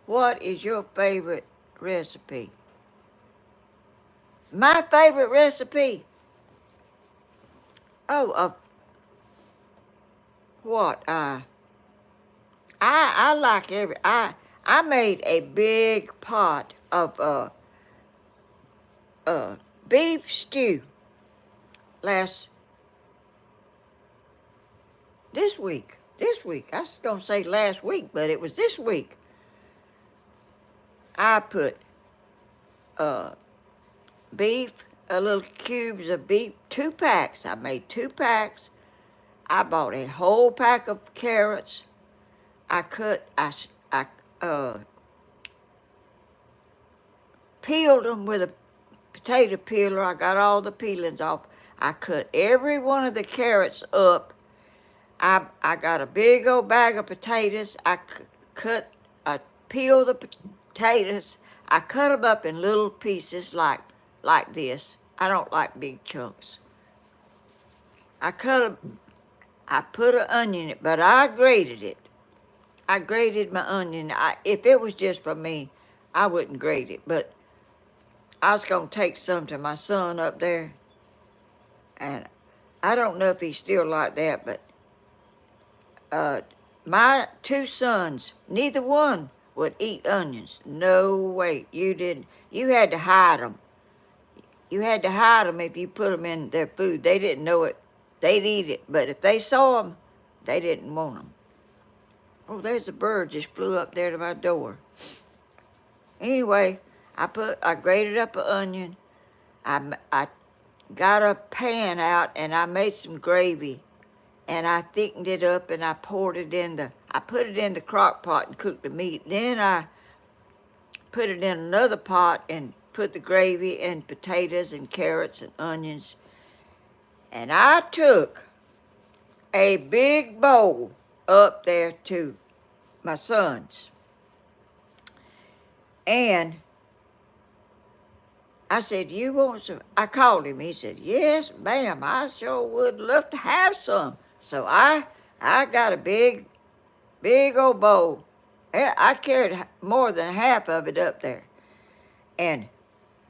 What is your favorite recipe? My favorite recipe? Oh, of what? I like I made a big pot of beef stew this week. I was gonna say last week, but it was this week. I put beef, a little cubes of beef, 2 packs. I made 2 packs. I bought a whole pack of carrots. I peeled them with a potato peeler. I got all the peelings off. I cut every one of the carrots up. I got a big old bag of potatoes. I peeled the potatoes. I cut them up in little pieces like this. I don't like big chunks. I put an onion in it, but I grated it. I grated my onion. If it was just for me, I wouldn't grate it, but I was going to take some to my son up there, and I don't know if he's still like that, but my 2 sons, neither one would eat onions. No way. You didn't. You had to hide them. You had to hide them if you put them in their food. They didn't know it. They'd eat it, but if they saw them, they didn't want them. Oh, there's a bird just flew up there to my door. Anyway, I grated up an onion. I got a pan out and I made some gravy, and I thickened it up and I poured it I put it in the crock pot and cooked the meat. Then I put it in another pot and put the gravy and potatoes and carrots and onions. And I took a big bowl up there to my sons. And I said, you want some? I called him. He said, yes, ma'am, I sure would love to have some. So I got a big old bowl. I carried more than half of it up there. And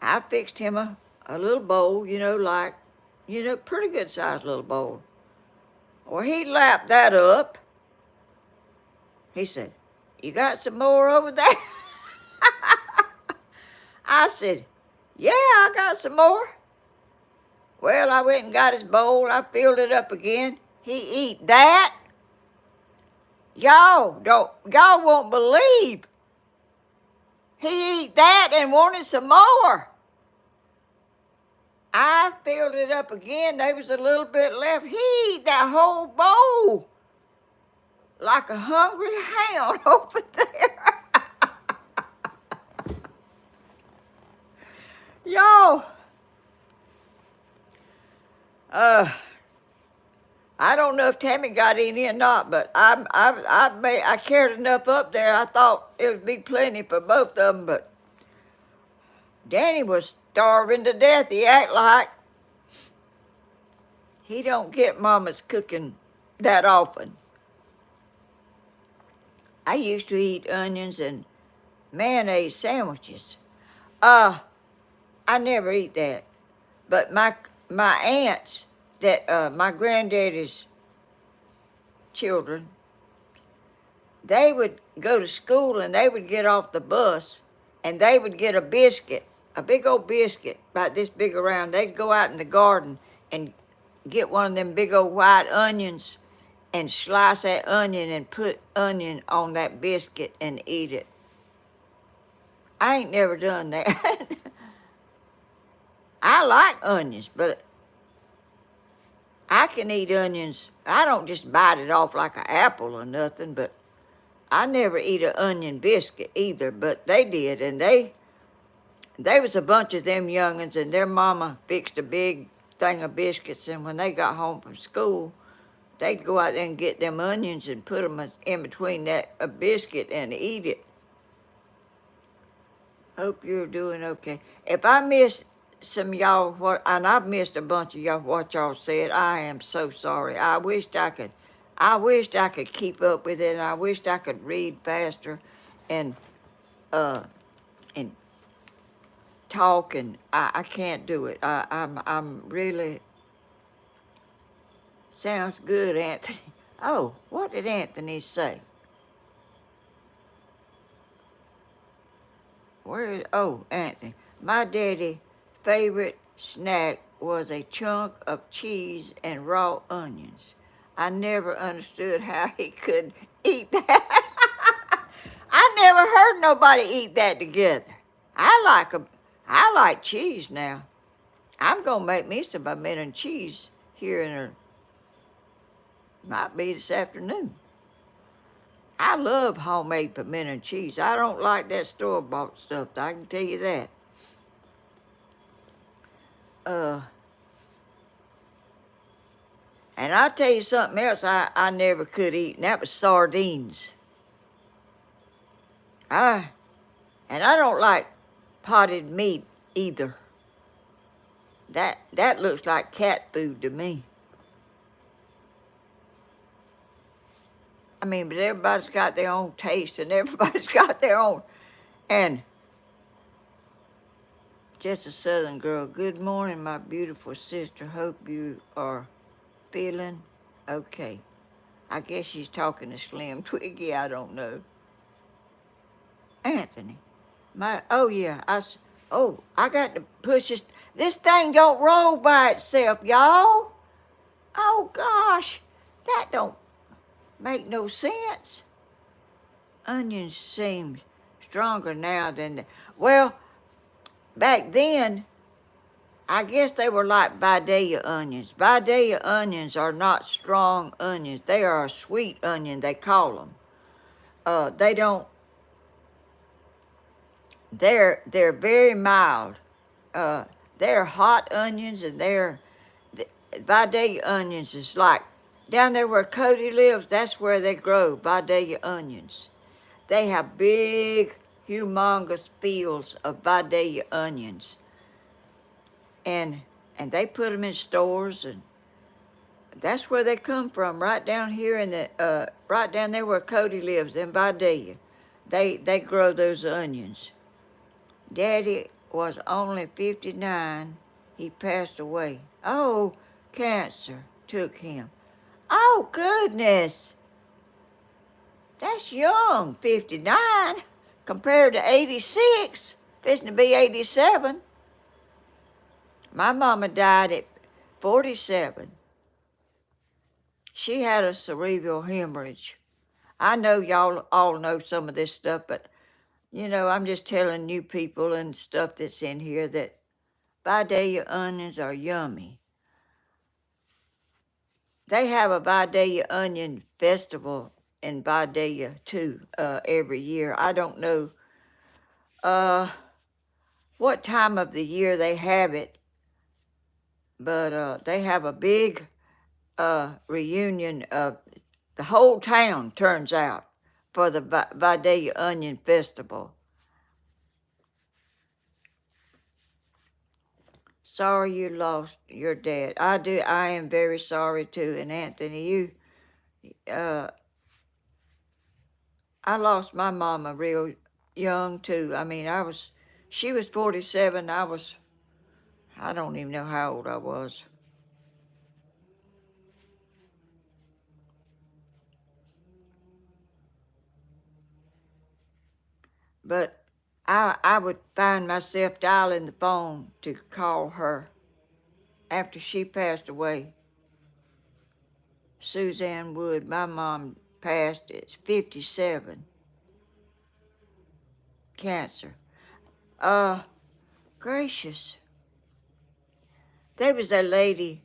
I fixed him a little bowl, pretty good sized little bowl. Well, he lapped that up. He said, "You got some more over there?" I said, "Yeah, I got some more." Well, I went and got his bowl. I filled it up again. He eat that. Y'all won't believe. He eat that and wanted some more. I filled it up again. There was a little bit left. He ate that whole bowl like a hungry hound over there. Y'all, I don't know if Tammy got any or not, but I carried enough up there. I thought it would be plenty for both of them, but Danny was starving to death. He act like he don't get Mama's cooking that often. I used to eat onions and mayonnaise sandwiches. I never eat that. But my aunts, that my granddaddy's children, they would go to school and they would get off the bus and they would get a biscuit, a big old biscuit, about this big around. They'd go out in the garden and get one of them big old white onions and slice that onion and put onion on that biscuit and eat it. I ain't never done that. I like onions, but I can eat onions. I don't just bite it off like an apple or nothing, but I never eat an onion biscuit either, but they did, and they was a bunch of them young'uns, and their mama fixed a big thing of biscuits, and when they got home from school, they'd go out there and get them onions and put them in between that biscuit and eat it. Hope you're doing okay. If I missed some of y'all, and I've missed a bunch of y'all, what y'all said, I am so sorry. I wished I could keep up with it, and I wished I could read faster and talk, and I can't do it. I'm really. Sounds good, Anthony. Oh, what did Anthony say? Anthony. My daddy's favorite snack was a chunk of cheese and raw onions. I never understood how he could eat that. I never heard nobody eat that together. I like cheese now. I'm gonna make me some pimento and cheese here might be this afternoon. I love homemade pimento and cheese. I don't like that store-bought stuff, I can tell you that. And I'll tell you something else I never could eat, and that was sardines. And I don't like potted meat either. That looks like cat food to me. I mean, but everybody's got their own taste, and everybody's got their own. And just a Southern girl. Good morning, my beautiful sister. Hope you are feeling okay. I guess she's talking to Slim Twiggy. I don't know. Anthony, I got to push this. This thing don't roll by itself, y'all. Oh gosh, that don't make no sense. Onions seem stronger now than back then, I guess they were like Vidalia onions. Vidalia onions are not strong onions. They are a sweet onion, they call them. They're very mild. They're hot onions, and Vidalia onions is like, down there where Cody lives, that's where they grow, Vidalia onions. They have big, humongous fields of Vidalia onions. And they put them in stores, and that's where they come from, right down here right down there where Cody lives in Vidalia. They grow those onions. Daddy was only 59. He passed away. Oh, cancer took him. Oh, goodness. That's young, 59, compared to 86. Fixing to be 87. My mama died at 47. She had a cerebral hemorrhage. I know y'all all know some of this stuff, but you know, I'm just telling you people and stuff that's in here that Vidalia onions are yummy. They have a Vidalia onion festival in Vidalia too every year. I don't know what time of the year they have it, but they have a big reunion of the whole town turns out for the Vidalia Onion Festival. Sorry you lost your dad. I am very sorry too. And Anthony, uh, I lost my mama real young too. I mean, she was 47. I don't even know how old I was. But I would find myself dialing the phone to call her after she passed away. Suzanne Wood, my mom passed at 57, cancer. Gracious. There was a lady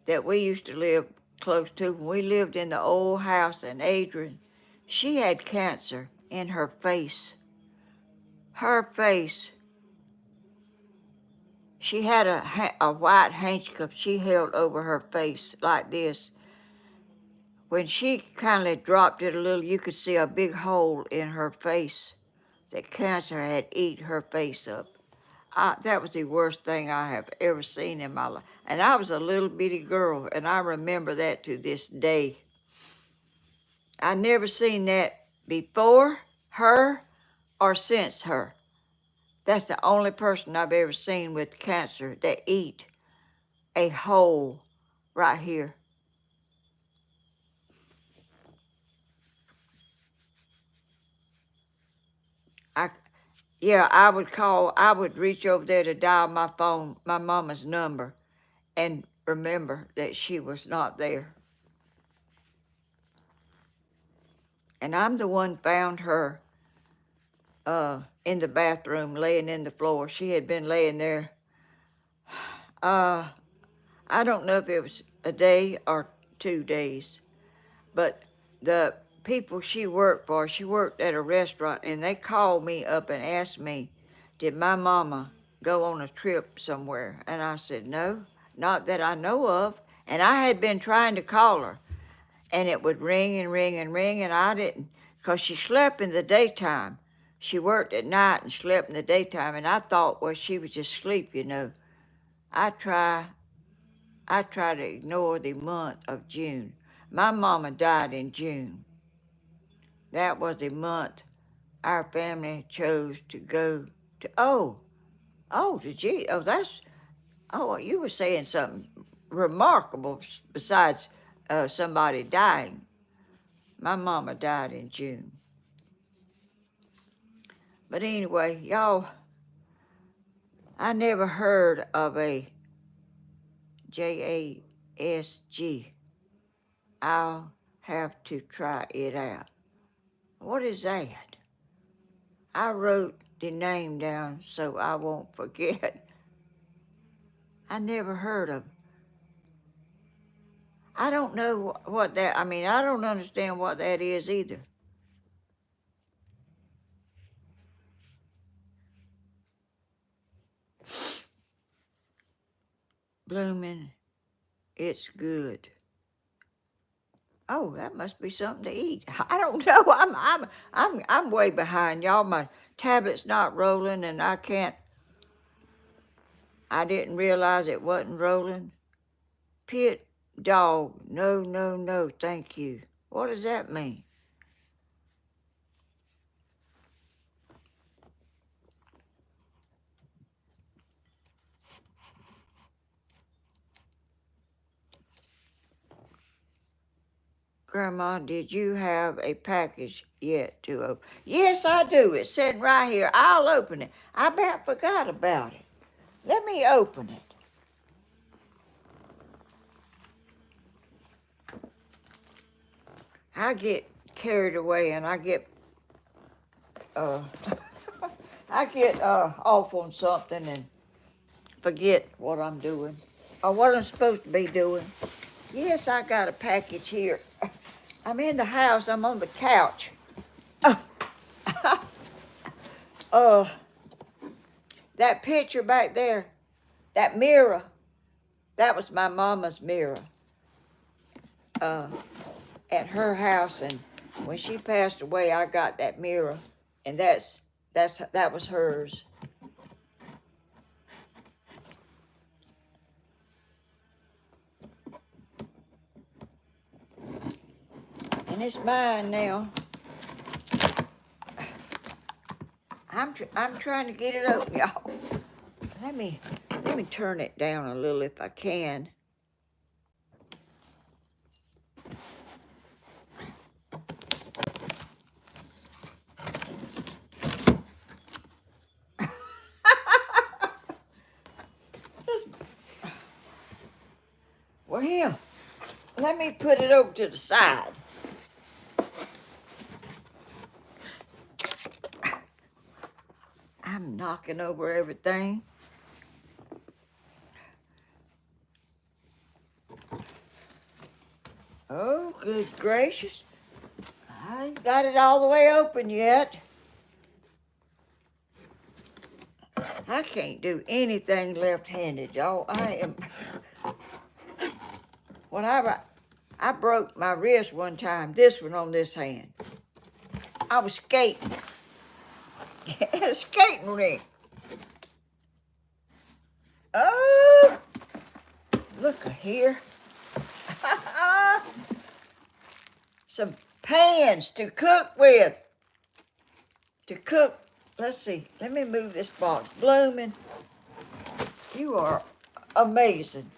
that we used to live close to when we lived in the old house in Adrian. She had cancer in her face. Her face. She had a white handkerchief she held over her face like this. When she kindly dropped it a little, you could see a big hole in her face. That cancer had eaten her face up. That was the worst thing I have ever seen in my life. And I was a little bitty girl, and I remember that to this day. I never seen that before her or since her. That's the only person I've ever seen with cancer that eat a hole right here. I would reach over there to dial my phone, my mama's number, and remember that she was not there. And I'm the one found her in the bathroom, laying in the floor. She had been laying there. I don't know if it was a day or 2 days, but the people she worked for, she worked at a restaurant, and they called me up and asked me, did my mama go on a trip somewhere? And I said, no, not that I know of. And I had been trying to call her, and it would ring and ring and ring, and I didn't, because she slept in the daytime. She worked at night and slept in the daytime, and I thought, well, she was just asleep, you know. I try to ignore the month of June. My mama died in June. That was the month our family chose to go to. You were saying something remarkable besides somebody dying. My mama died in June. But anyway, y'all, I never heard of a JASG. I'll have to try it out. What is that? I wrote the name down so I won't forget. I never heard of. I don't know what that, I don't understand what that is either. Blooming, it's good. Oh, that must be something to eat. I don't know. I'm way behind, y'all. My tablet's not rolling, and I didn't realize it wasn't rolling. Pit dog. No, no, no, thank you. What does that mean? Grandma, did you have a package yet to open? Yes, I do. It's sitting right here. I'll open it. I about forgot about it. Let me open it. I get carried away and I get off on something and forget what I'm doing or what I'm supposed to be doing. Yes, I got a package here. I'm in the house. I'm on the couch. That picture back there, that mirror, that was my mama's mirror at her house. And when she passed away, I got that mirror, and that was hers. And it's mine now. I'm trying to get it open, y'all. Let me turn it down a little if I can. Well, here, let me put it over to the side. I'm knocking over everything. Oh, good gracious. I ain't got it all the way open yet. I can't do anything left-handed, y'all. When I broke my wrist one time, this one on this hand. I was skating at a skating rink. Oh, look here. Some pans to cook with. Let's see. Let me move this box. Blooming, you are amazing.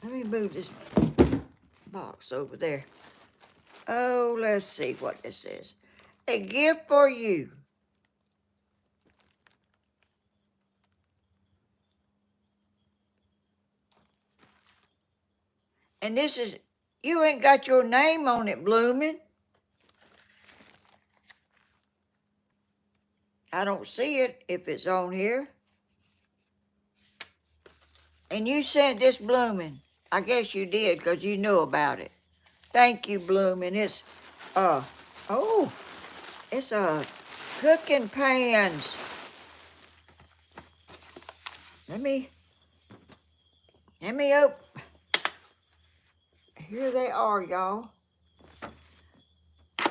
Let me move this box over there. Oh, let's see what this is. A gift for you. And this is, you ain't got your name on it, Blooming. I don't see it if it's on here. And you sent this, Blooming. I guess you did because you knew about it. Thank you, Blooming. It's cooking pans. Let me open. Here they are, y'all.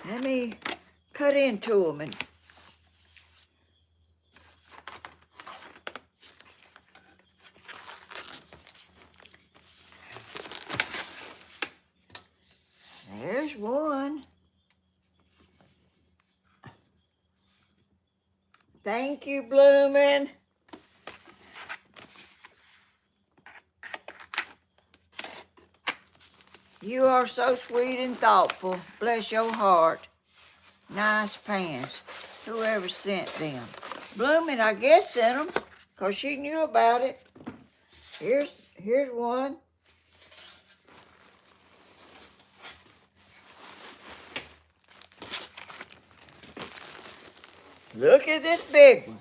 Let me cut into them and there's one. Thank you, Blooming. You are so sweet and thoughtful. Bless your heart. Nice pants. Whoever sent them. Blooming, I guess, sent them because she knew about it. Here's one. Look at this big one.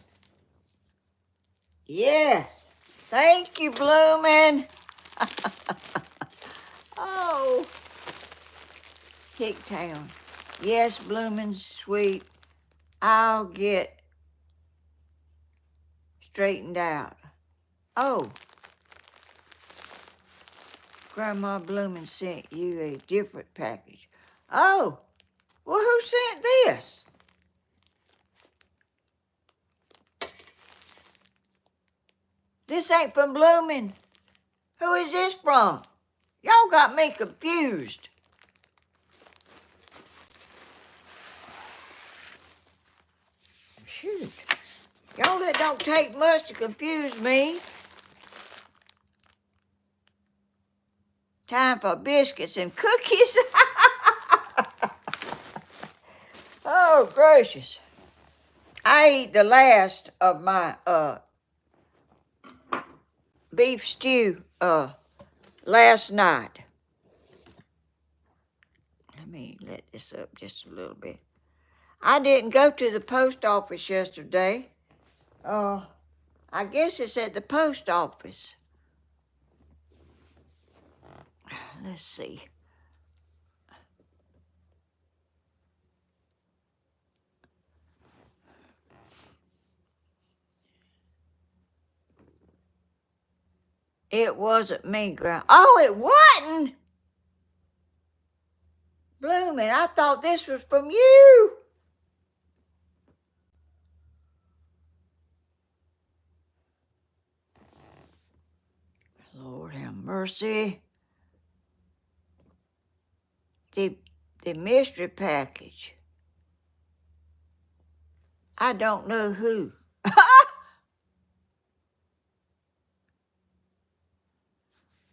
Yes. Thank you, Blooming. Oh. Hicktown. Yes, Blooming, sweet. I'll get straightened out. Oh. Grandma Blooming sent you a different package. Oh. Well, who sent this? This ain't from Blooming. Who is this from? Y'all got me confused. Shoot. Y'all, that don't take much to confuse me. Time for biscuits and cookies. Oh, gracious. I ate the last of my beef stew last night. Let me let this up just a little bit. I didn't go to the post office yesterday. I guess it's at the post office. Let's see. It wasn't me, Grandma. Oh, it wasn't? Bloomin', I thought this was from you. Lord have mercy. The mystery package. I don't know who.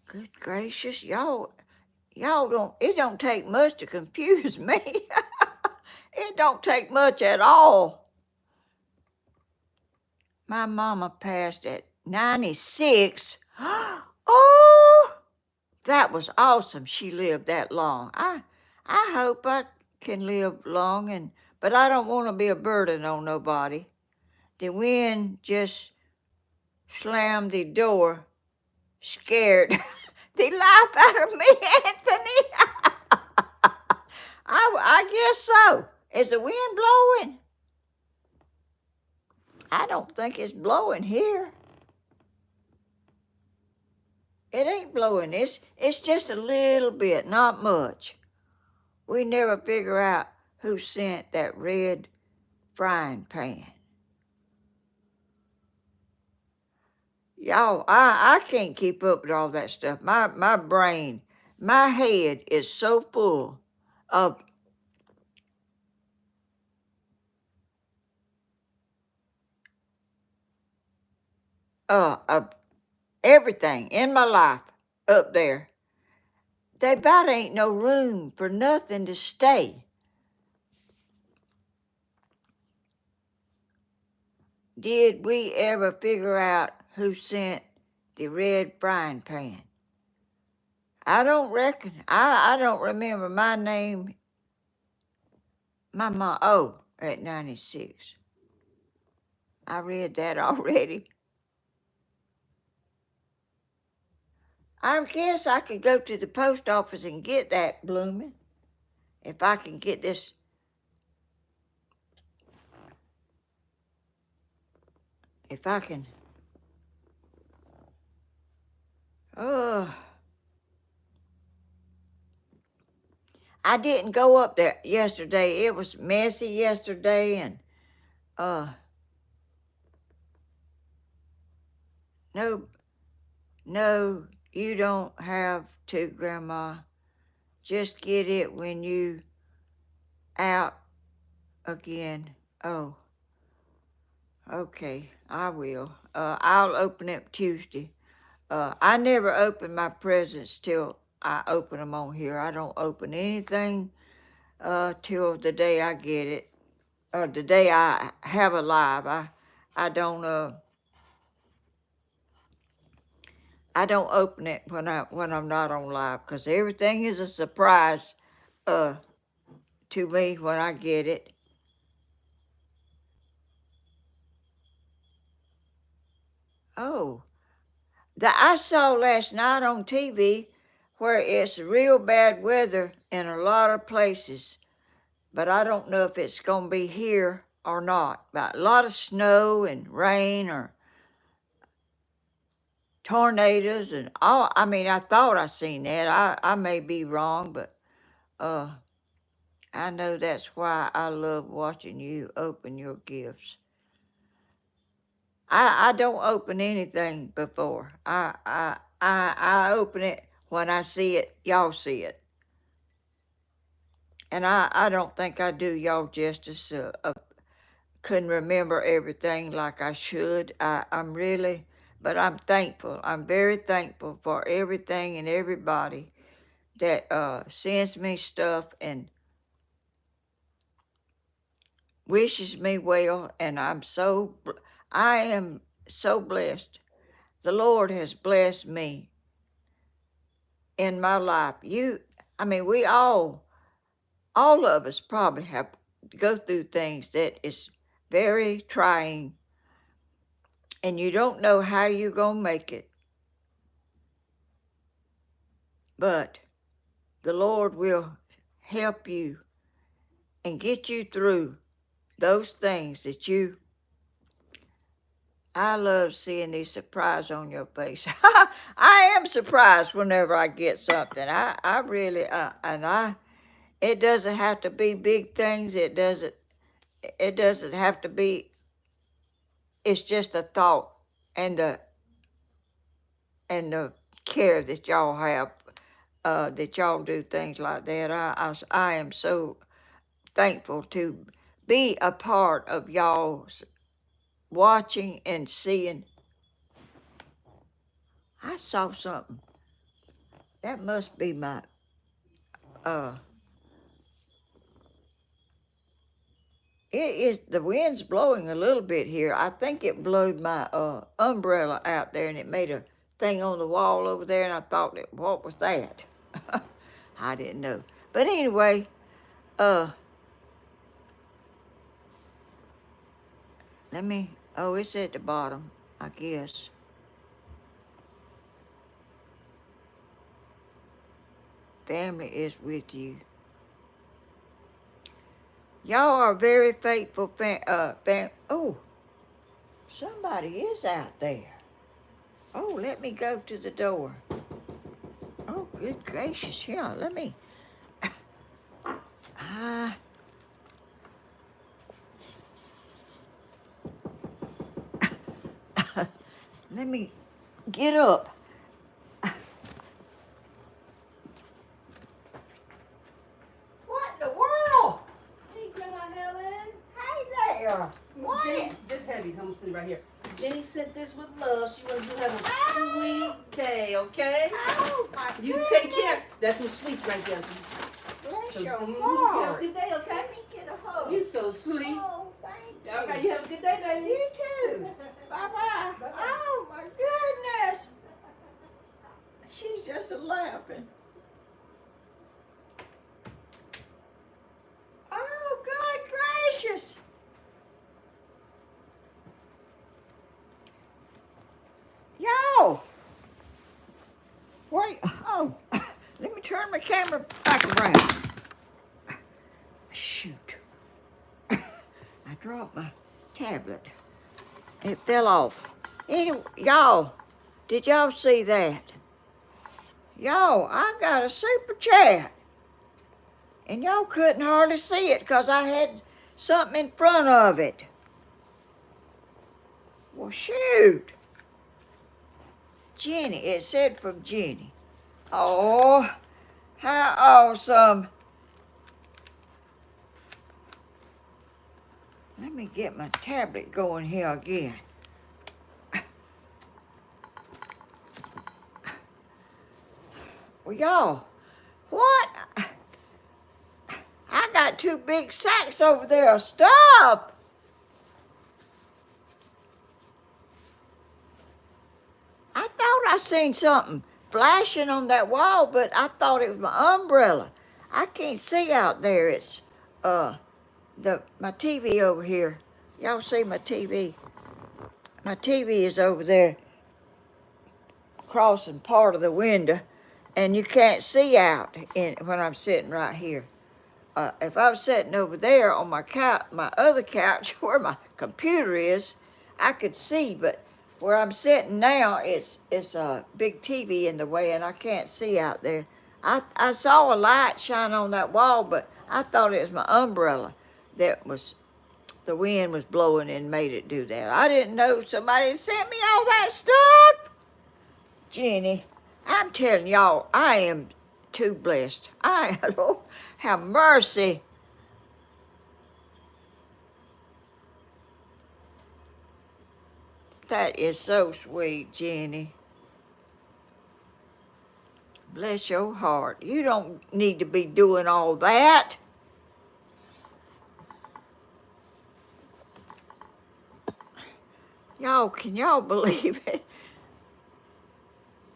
Good gracious, y'all don't, it don't take much to confuse me. It don't take much at all. My mama passed at 96. Oh, that was awesome. She lived that long. I hope I can live long, but I don't want to be a burden on nobody. The wind just slammed the door, scared the life out of me, Anthony. I guess so. Is the wind blowing? I don't think it's blowing here. It ain't blowing. It's just a little bit, not much. We never figure out who sent that red frying pan. Y'all, I can't keep up with all that stuff. My brain, my head is so full of of everything in my life up there. There about ain't no room for nothing to stay. Did we ever figure out who sent the red frying pan? I don't reckon. I don't remember my name. My mom, at 96. I read that already. I guess I could go to the post office and get that, Bloomin'. If I can get this. If I can. Oh. I didn't go up there yesterday. It was messy yesterday, and no, you don't have to, Grandma. Just get it when you out again. Oh, okay, I will. I'll open it Tuesday. I never open my presents till I open them on here. I don't open anything till the day I get it, or the day I have a live. I don't open it when I'm not on live, because everything is a surprise to me when I get it. Oh, I saw last night on TV where it's real bad weather in a lot of places, but I don't know if it's going to be here or not. But a lot of snow and rain or tornadoes and all. I mean, I thought I seen that. I may be wrong, but I know that's why I love watching you open your gifts. I don't open anything before. I open it when I see it. Y'all see it. And I don't think I do y'all justice. Couldn't remember everything like I should. I'm really, but I'm thankful. I'm very thankful for everything and everybody that sends me stuff. And wishes me well, and I am so blessed. The Lord has blessed me in my life. We all of us probably have to go through things that is very trying, and you don't know how you're going to make it. But the Lord will help you and get you through those things I love seeing these surprise on your face. I am surprised whenever I get something. I really, it doesn't have to be big things. It doesn't have to be, it's just a thought and the care that y'all have, that y'all do things like that. I am so thankful to be a part of y'all's watching and seeing. I saw something. That must be my, uh, the wind's blowing a little bit here. I think it blew my umbrella out there and it made a thing on the wall over there, and I thought, what was that? I didn't know. But anyway, it's at the bottom, I guess. Family is with you. Y'all are very faithful Oh, somebody is out there. Oh, let me go to the door. Oh, good gracious, yeah, let me. Let me get up. What in the world? Hey, Grandma Helen. Hey there. What? Jenny, this heavy. I'm gonna sit right here. Jenny sent this with love. She wants you to have a sweet day, okay? Oh, my You goodness. take care. That's some sweets right there. Bless your Have a heart. good day, okay? Let me get a hug. You so sweet. Oh, thank you. All right, you have a good day, baby. You too. Bye-bye. Oh, my goodness. She's just laughing. Oh, good gracious. Yo. Wait. Oh, let me turn my camera back around. Shoot. I dropped my tablet. It fell off. Anyway, y'all, did y'all see that? Y'all, I got a super chat. And y'all couldn't hardly see it because I had something in front of it. Well, shoot. Jenny, it said from Jenny. Oh, how awesome. Let me get my tablet going here again. Well, y'all, what? I got 2 big sacks over there of stuff. I thought I seen something flashing on that wall, but I thought it was my umbrella. I can't see out there. It's my TV over here. Y'all see my TV? My TV is over there crossing part of the window, and you can't see out when I'm sitting right here. If I was sitting over there on my other couch where my computer is, I could see, but where I'm sitting now, it's a big TV in the way, and I can't see out there. I saw a light shine on that wall, but I thought it was my umbrella the wind was blowing and made it do that. I didn't know somebody had sent me all that stuff. Jenny, I'm telling y'all, I am too blessed. Lord, have mercy. That is so sweet, Jenny. Bless your heart. You don't need to be doing all that. Y'all, can y'all believe it?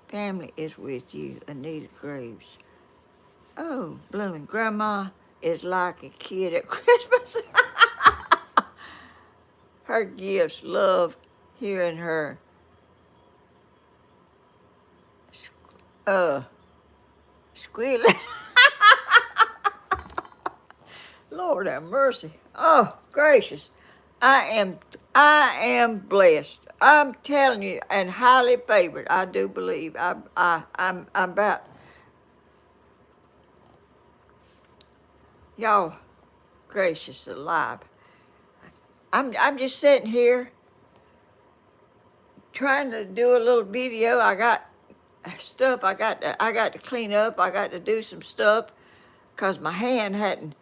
Family is with you, Anita Graves. Oh, blooming Grandma is like a kid at Christmas. Her gifts, love hearing her uh squealing. Lord have mercy. Oh, gracious. I am blessed. I'm telling you, and highly favored. I do believe. I'm about, y'all, gracious alive. I'm just sitting here trying to do a little video. I got stuff I got to clean up. I got to do some stuff because my hand hadn't.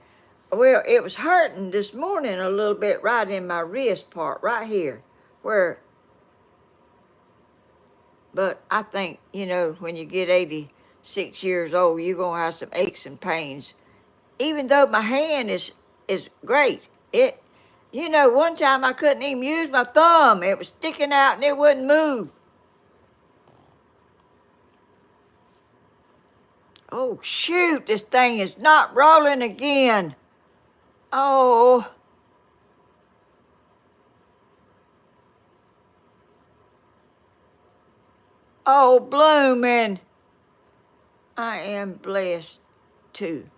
Well, it was hurting this morning a little bit right in my wrist part, right here, where. But I think, when you get 86 years old, you're going to have some aches and pains. Even though my hand is great. One time I couldn't even use my thumb. It was sticking out and it wouldn't move. Oh, shoot, this thing is not rolling again. Oh. Oh, blooming. I am blessed too.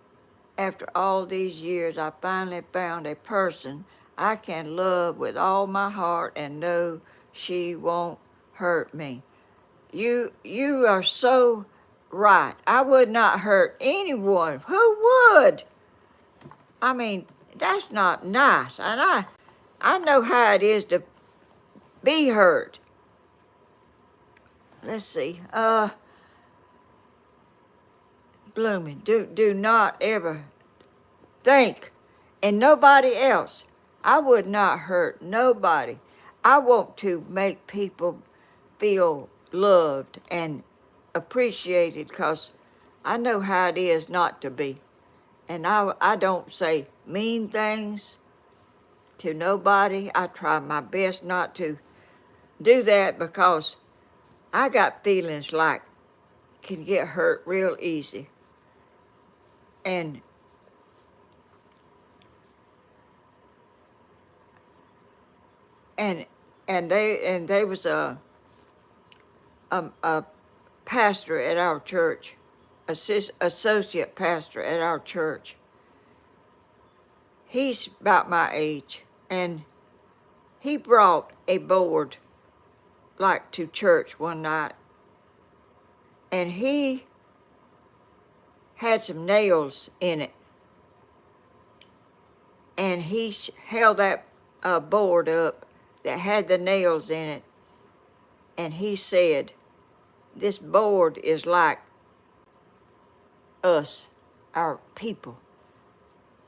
After all these years, I finally found a person I can love with all my heart and know she won't hurt me. You are so right. I would not hurt anyone. Who would? I mean, that's not nice. And I know how it is to be hurt. Let's see. Blooming, do not ever think, and nobody else. I would not hurt nobody. I want to make people feel loved and appreciated because I know how it is not to be. And I don't say mean things to nobody. I try my best not to do that because I got feelings like can get hurt real easy. And they was a pastor at our church, associate pastor at our church. He's about my age, and he brought a board like to church one night, and he had some nails in it, and he held that board up that had the nails in it, and he said, "This board is like us, our people.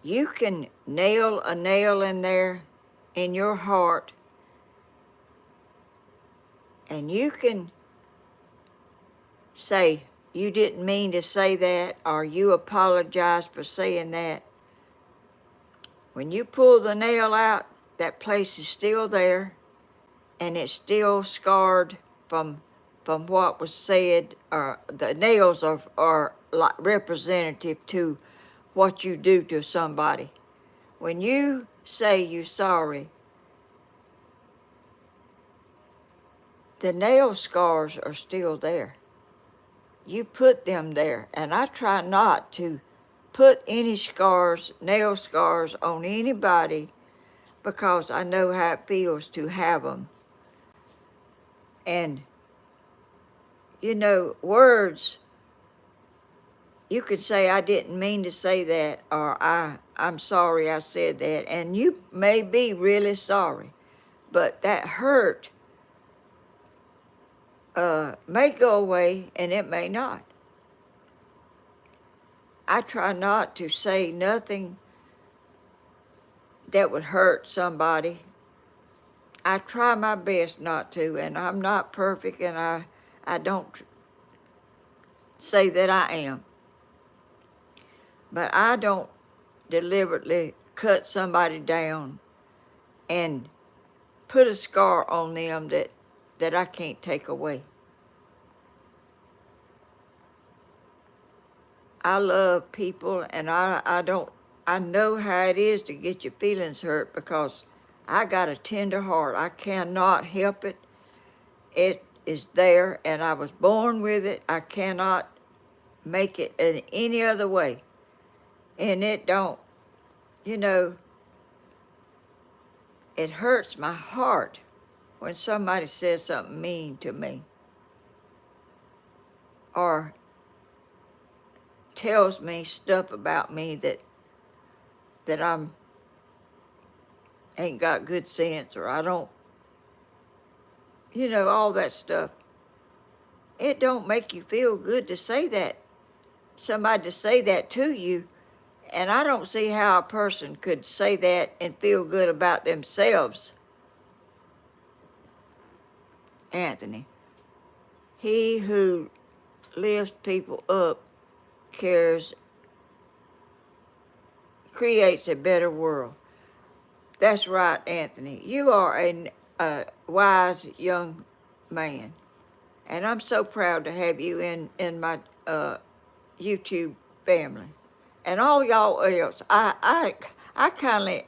You can nail a nail in there in your heart, and you can say you didn't mean to say that, or you apologize for saying that. When you pull the nail out, that place is still there, and it's still scarred from what was said, or the nails are like representative to what you do to somebody. When you say you're sorry, the nail scars are still there. You put them there, and I try not to put any scars, nail scars on anybody because I know how it feels to have them. And, words, you could say, I didn't mean to say that, or I'm sorry I said that, and you may be really sorry, but that hurt may go away and it may not. I try not to say nothing that would hurt somebody. I try my best not to, and I'm not perfect, and I don't say that I am. But I don't deliberately cut somebody down and put a scar on them that I can't take away. I love people, and I know how it is to get your feelings hurt because I got a tender heart. I cannot help it. It is there, and I was born with it. I cannot make it in any other way. And it don't, you know, it hurts my heart when somebody says something mean to me or tells me stuff about me that I'm ain't got good sense, or I don't, all that stuff. It don't make you feel good to say that, somebody to say that to you. And I don't see how a person could say that and feel good about themselves. Anthony, he who lifts people up creates a better world. That's right, Anthony. You are a wise young man. And I'm so proud to have you in my YouTube family. And all y'all else, I kindly,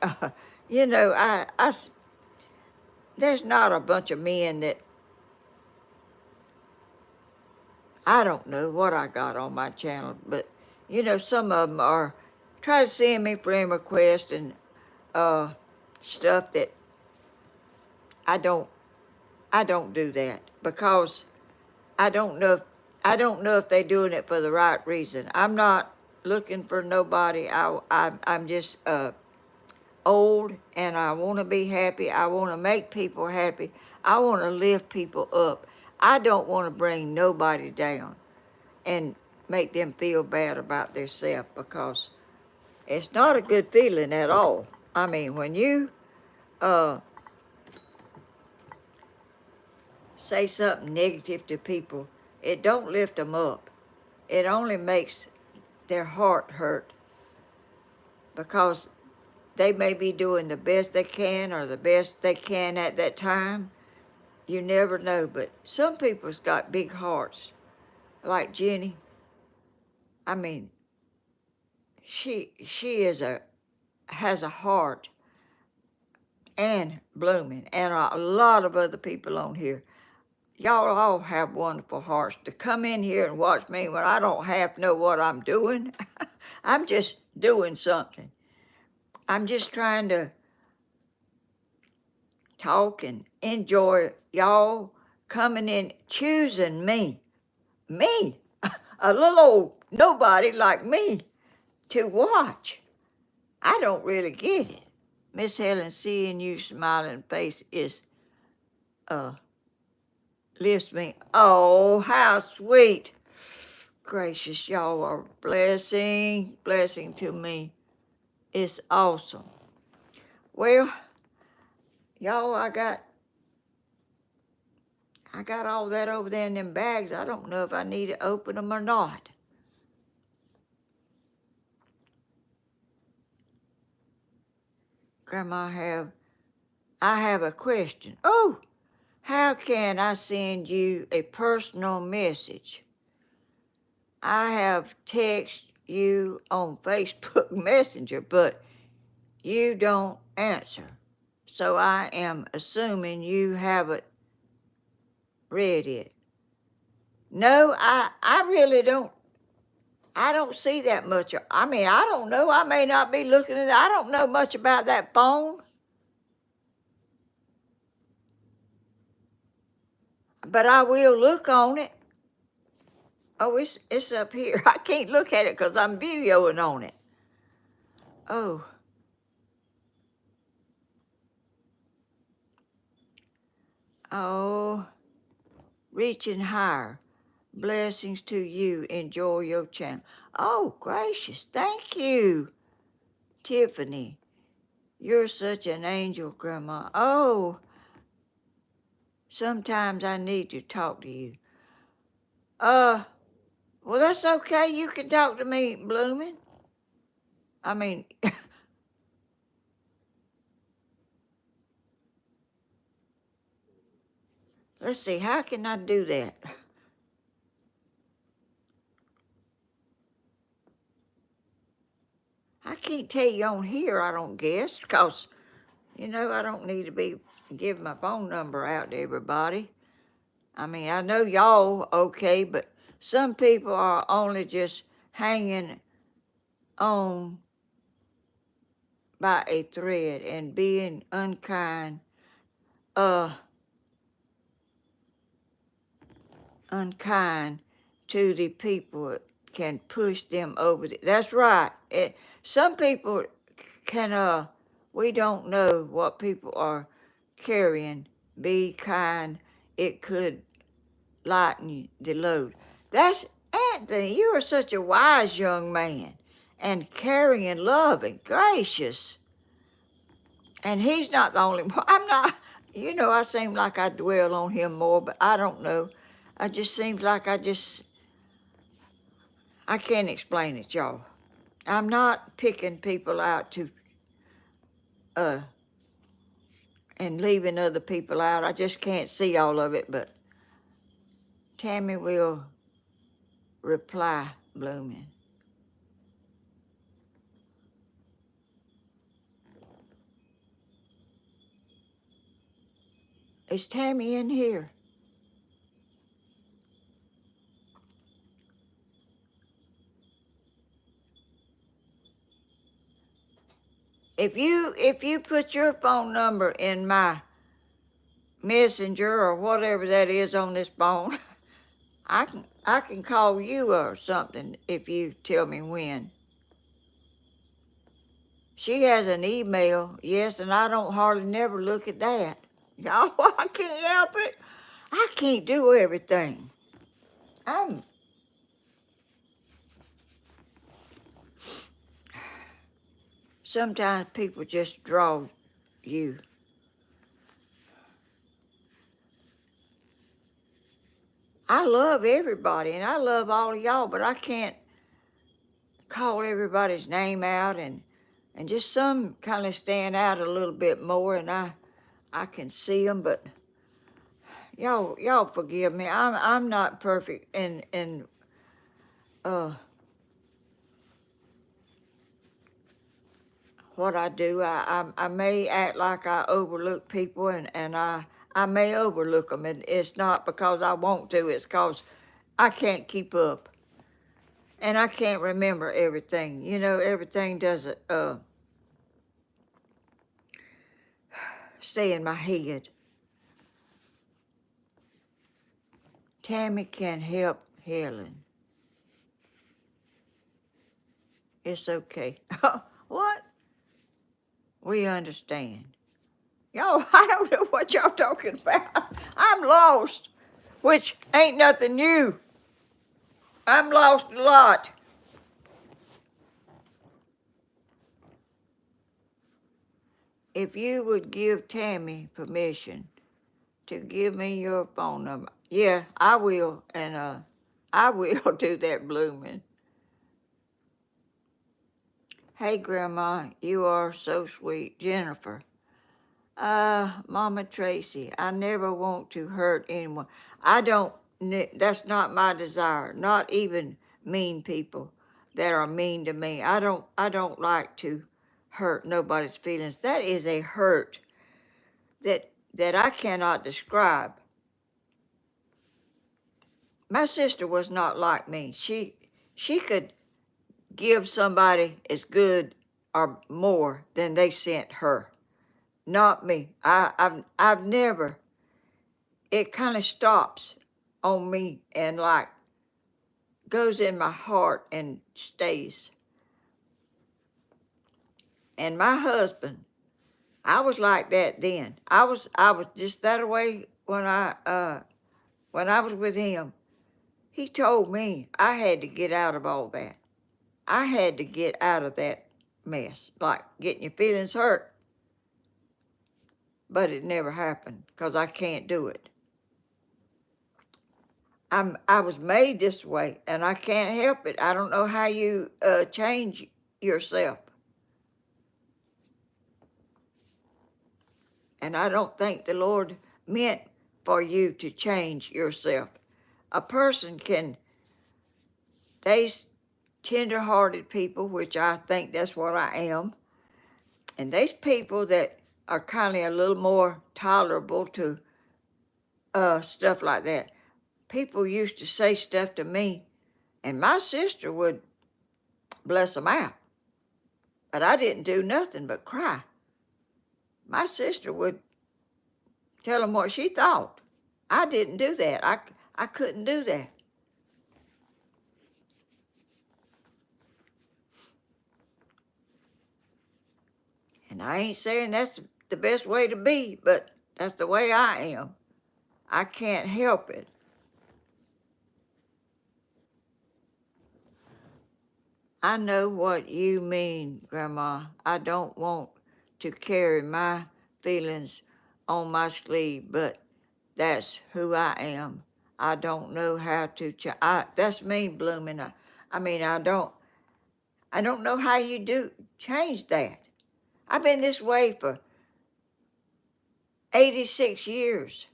there's not a bunch of men that, I don't know what I got on my channel, but, some of them try to send me friend requests and stuff that I don't do that because I don't know if they're doing it for the right reason. I'm not looking for nobody. I'm just old, and I want to be happy. I want to make people happy. I want to lift people up. I don't want to bring nobody down and make them feel bad about themselves, because it's not a good feeling at all. I mean, when you say something negative to people, it don't lift them up. It only makes their heart hurt, because they may be doing the best they can or the best they can at that time. You never know, but some people's got big hearts, like Jenny. I mean, she has a heart, and Blooming, and a lot of other people on here. Y'all all have wonderful hearts. To come in here and watch me when I don't half know what I'm doing, I'm just doing something. I'm just trying to talk and enjoy y'all coming in, choosing me, a little old nobody like me, to watch. I don't really get it. Miss Helen, seeing you smiling face lifts me. Oh, how sweet. Gracious, y'all are a blessing to me. It's awesome. Well, y'all, I got all that over there in them bags. I don't know if I need to open them or not. Grandma, I have a question. Oh, how can I send you a personal message? I have texted you on Facebook Messenger, but you don't answer. So I am assuming you haven't read it. No, I really don't. I don't see that much. I mean, I don't know. I may not be looking at it. I don't know much about that phone. But I will look on it. Oh, it's up here. I can't look at it because I'm videoing on it. Oh. Oh. Reaching higher. Blessings to you. Enjoy your channel. Oh, gracious. Thank you, Tiffany. You're such an angel, Grandma. Oh. Sometimes I need to talk to you. Well, that's okay. You can talk to me, Blooming. I mean, Let's see, how can I do that? I can't tell you on here, I don't guess, because, you know, I don't need to be giving my phone number out to everybody. I mean, I know y'all okay, but some people are only just hanging on by a thread and being unkind, unkind to the people can push them over. That's right. Some people can, we don't know what people are carrying. Be kind. It could lighten the load. That's Anthony. You are such a wise young man and caring and loving, gracious. And he's not the only one. I'm not, you know, I seem like I dwell on him more, but I don't know. I just seems like I can't explain it, y'all. I'm not picking people out to, and leaving other people out. I just can't see all of it, but Tammy will reply, blooming. Is Tammy in here? If you put your phone number in my messenger or whatever that is on this phone, I can call you or something if you tell me when. She has an email, yes, and I don't hardly never look at that. Y'all, I can't help it. I can't do everything. Sometimes people just draw you. I love everybody and I love all of y'all, but I can't call everybody's name out, and just some kind of stand out a little bit more, and I can see them, but y'all forgive me. I'm not perfect in what I do. I may act like I overlook people, and I may overlook them, and it's not because I want to. It's because I can't keep up, and I can't remember everything. You know, everything doesn't stay in my head. Tammy can help Helen. It's okay. What? We understand. Y'all, I don't know what y'all talking about. I'm lost, which ain't nothing new. I'm lost a lot. If you would give Tammy permission to give me your phone number. Yeah, I will, and I will do that, blooming. Hey, Grandma, you are so sweet. Jennifer. Mama Tracy, I never want to hurt anyone. I don't, that's not my desire. Not even mean people that are mean to me. I don't like to hurt nobody's feelings. That is a hurt that I cannot describe. My sister was not like me. She could give somebody as good or more than they sent her. Not me. I've never. It kind of stops on me and like goes in my heart and stays. And my husband, I was like that then. I was just that way when I was with him. He told me I had to get out of all that. I had to get out of that mess, like getting your feelings hurt. But it never happened because I can't do it. I was made this way, and I can't help it. I don't know how you change yourself. And I don't think the Lord meant for you to change yourself. A person can, they's tender-hearted people, which I think that's what I am, and there's people that are kind of a little more tolerable to stuff like that. People used to say stuff to me, and my sister would bless them out, but I didn't do nothing but cry. My sister would tell them what she thought. I didn't do that. I couldn't do that. And I ain't saying that's the best way to be, but that's the way I am. I can't help it. I know what you mean, Grandma. I don't want to carry my feelings on my sleeve, but that's who I am. I don't know how to that's me, Blooming. I don't know how you do change that. I've been this way for 86 years.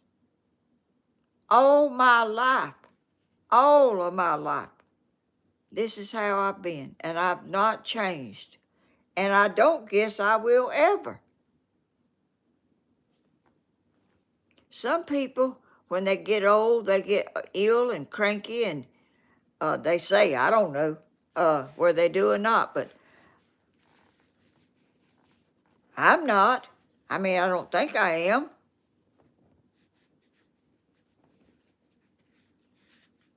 All my life. All of my life. This is how I've been, and I've not changed. And I don't guess I will ever. Some people, when they get old, they get ill and cranky, and they say, I don't know whether they do or not, but I'm not. I don't think I am.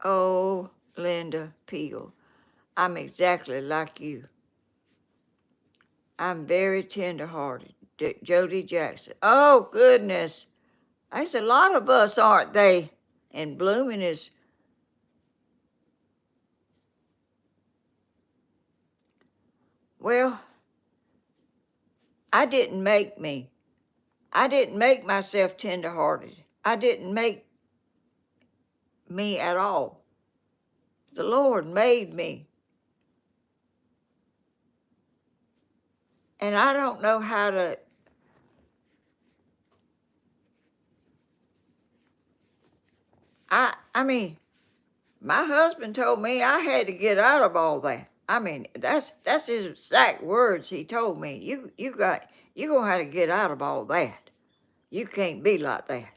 Oh, Linda Peel, I'm exactly like you. I'm very tender-hearted. Jody Jackson. Oh, goodness. There's a lot of us, aren't they? And Blooming is, well, I didn't make me. I didn't make myself tender-hearted. I didn't make me at all. The Lord made me. And I don't know how to, my husband told me I had to get out of all that. That's his exact words he told me. You gonna have to get out of all that. You can't be like that.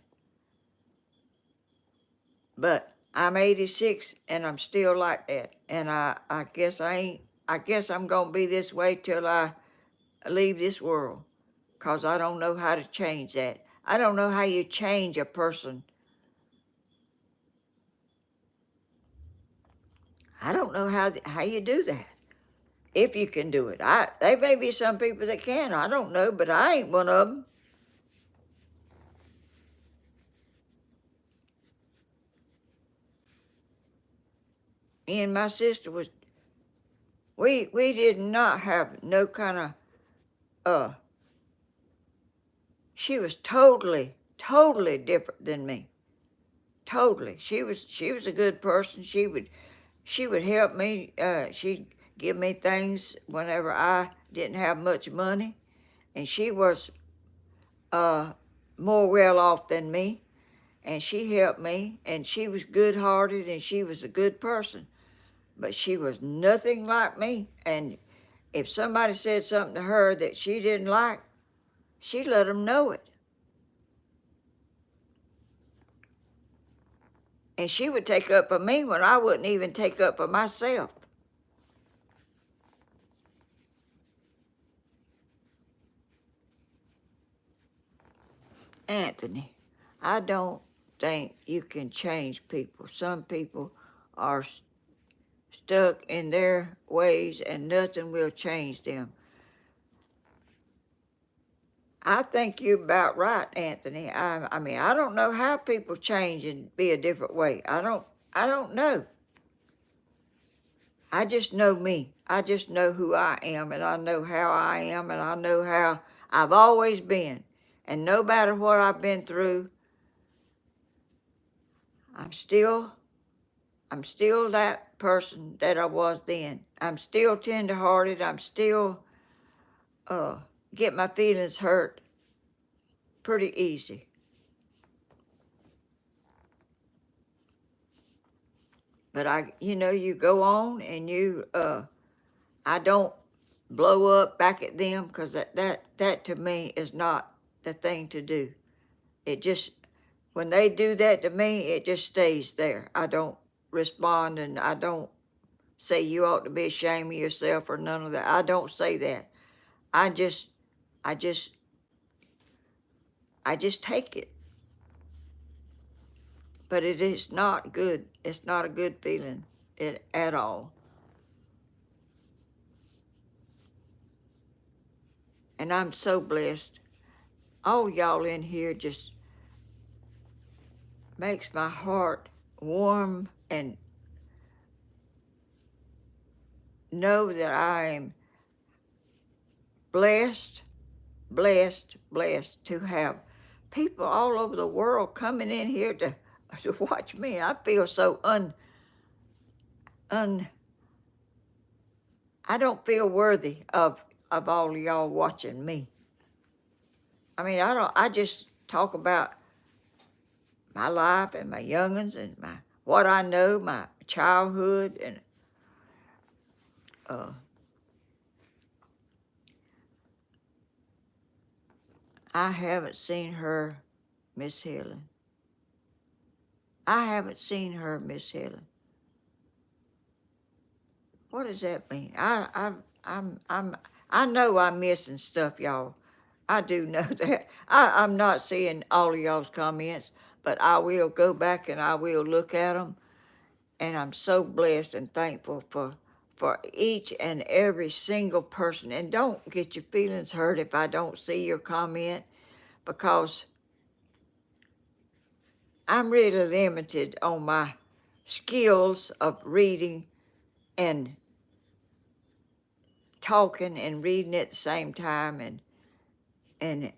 But I'm 86 and I'm still like that. And I guess I guess I'm gonna be this way till I leave this world. 'Cause I don't know how to change that. I don't know how you change a person. I don't know how you do that. If you can do it. There may be some people that can. I don't know, but I ain't one of them. Me and my sister we did not have no kind of she was totally different than me. Totally. She was a good person. She would help me. She'd give me things whenever I didn't have much money, and she was more well off than me, and she helped me, and she was good-hearted, and she was a good person, but she was nothing like me. And if somebody said something to her that she didn't like, she let them know it. And she would take up for me when I wouldn't even take up for myself. Anthony, I don't think you can change people. Some people are stuck in their ways and nothing will change them. I think you're about right, Anthony. I don't know how people change and be a different way. I don't know. I just know me. I just know who I am, and I know how I am, and I know how I've always been. And no matter what I've been through, I'm still that person that I was then. I'm still tender-hearted. I'm still get my feelings hurt pretty easy. But you go on and I don't blow up back at them, because that to me is not the thing to do. It just, when they do that to me, it just stays there. I don't respond, and I don't say you ought to be ashamed of yourself or none of that. I don't say that. I just, I just, I just take it. But it is not good. It's not a good feeling at all. And I'm so blessed. All y'all in here just makes my heart warm, and know that I am blessed, blessed to have people all over the world coming in here to watch me. I feel so I don't feel worthy of all of y'all watching me. I mean, I just talk about my life and my young'uns and what I know, my childhood, and I haven't seen her, Miss Helen. I haven't seen her, Miss Helen. What does that mean? I know I'm missing stuff, y'all. I do know that. I'm not seeing all of y'all's comments, but I will go back and I will look at them. And I'm so blessed and thankful for each and every single person. And don't get your feelings hurt if I don't see your comment, because I'm really limited on my skills of reading and talking and reading at the same time, and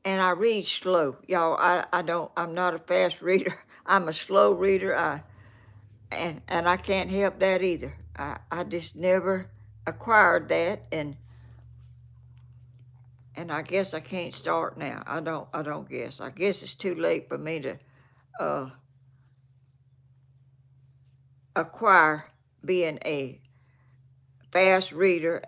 I read slow, y'all. I'm not a fast reader. I'm a slow reader. And I can't help that either. I just never acquired that, and I guess I can't start now. I don't guess. I guess it's too late for me to acquire being a fast reader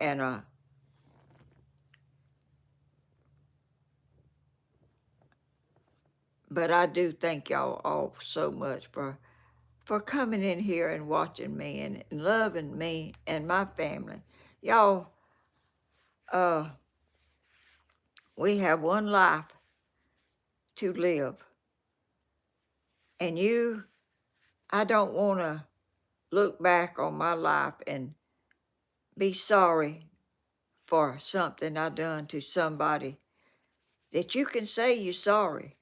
but I do thank y'all all so much for coming in here and watching me and loving me and my family. Y'all, we have one life to live. And I don't want to look back on my life and be sorry for something I done to somebody that you can say you're sorry,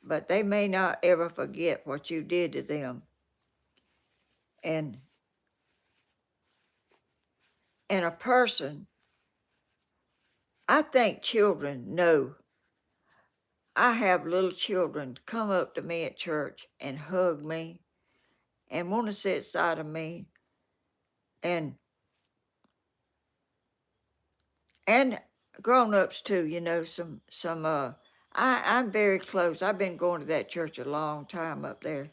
but they may not ever forget what you did to them. And a person, I think children know. I have little children come up to me at church and hug me and want to sit side of me, and grown-ups too, I'm very close. I've been going to that church a long time up there,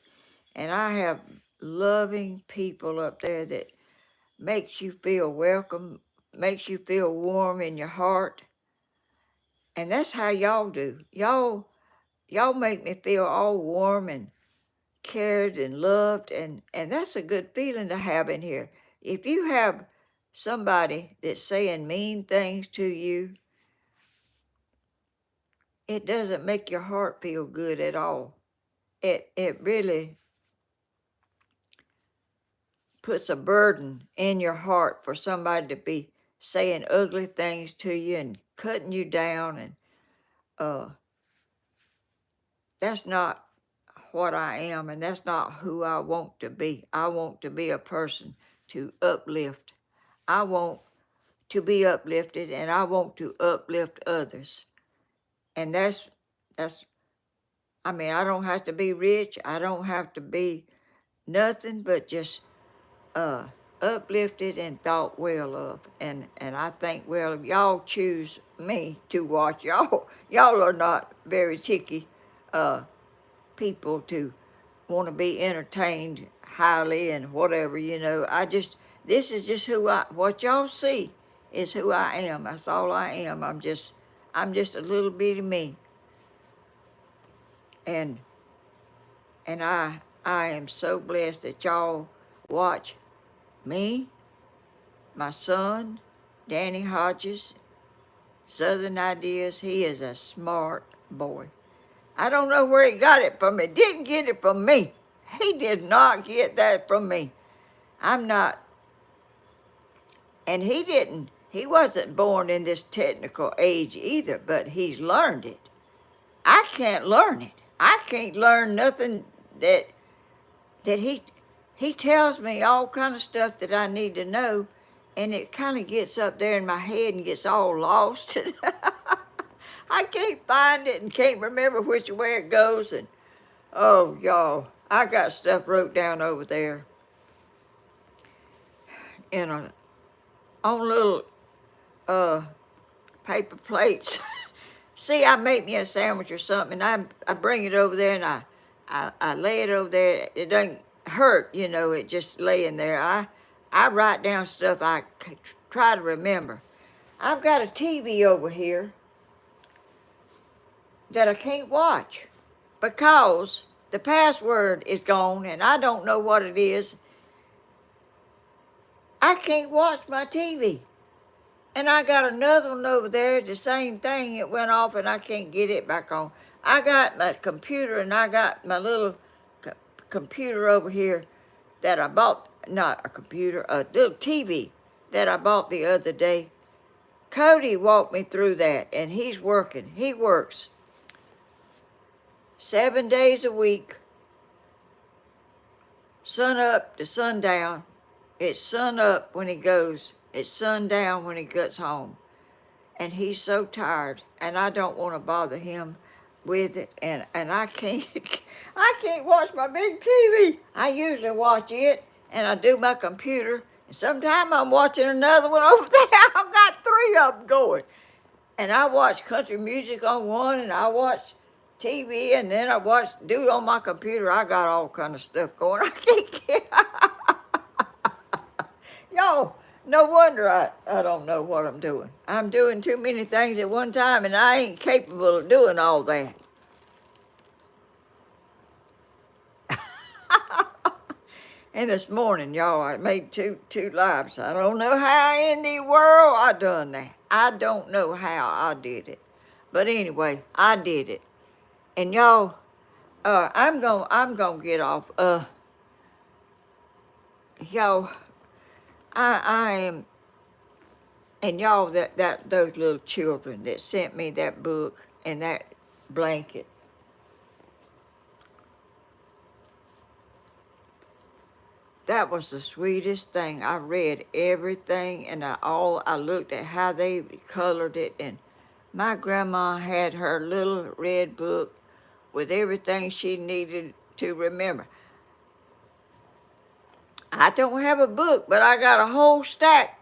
and I have loving people up there that makes you feel welcome, makes you feel warm in your heart. And that's how y'all do. Y'all make me feel all warm and cared and loved, and that's a good feeling to have in here. If you have somebody that's saying mean things to you, it doesn't make your heart feel good at all. It really puts a burden in your heart for somebody to be saying ugly things to you and cutting you down, and that's not what I am, and that's not who I want to be. I want to be a person to uplift. I want to be uplifted, and I want to uplift others. And I mean, I don't have to be rich. I don't have to be nothing but just uplifted and thought well of. And I think, well, y'all choose me to watch. Y'all are not very picky people to want to be entertained highly and whatever, you know. This is just what y'all see is who I am. That's all I am. I'm just a little bitty me. And I am so blessed that y'all watch me, my son, Danny Hodges, Southern Ideas. He is a smart boy. I don't know where he got it from. He didn't get it from me. He did not get that from me. I'm not, and he wasn't born in this technical age either, but he's learned it. I can't learn it. I can't learn nothing that he tells me all kind of stuff that I need to know, and it kind of gets up there in my head and gets all lost. I can't find it and can't remember which way it goes. And oh, y'all, I got stuff wrote down over there in on little paper plates. See, I make me a sandwich or something, and I bring it over there, and I lay it over there. It doesn't hurt, you know, it just laying there. I write down stuff I try to remember. I've got a TV over here that I can't watch because the password is gone and I don't know what it is. I can't watch my TV. And I got another one over there, the same thing. It went off and I can't get it back on. I got my computer and I got my little computer over here that I bought, not a computer, a little TV that I bought the other day. Cody walked me through that, and he's working. He works 7 days a week, sun up to sundown. It's sun up when he goes. It's sundown when he gets home. And he's so tired, and I don't want to bother him with it, and I can't I can't watch my big TV. I usually watch it, and I do my computer, and sometimes I'm watching another one over there. I've got 3 of them going. And I watch country music on one, and I watch TV, and then I do it on my computer. I got all kind of stuff going. I can't get y'all. No wonder I don't know what I'm doing. I'm doing too many things at one time, and I ain't capable of doing all that. And this morning, y'all, I made two lives. I don't know how in the world I done that. I don't know how I did it. But anyway, I did it. And y'all, I'm gonna get off. Y'all, I am, and y'all, those little children that sent me that book and that blanket. That was the sweetest thing. I read everything, and I looked at how they colored it, and my grandma had her little red book with everything she needed to remember. I don't have a book, but I got a whole stack.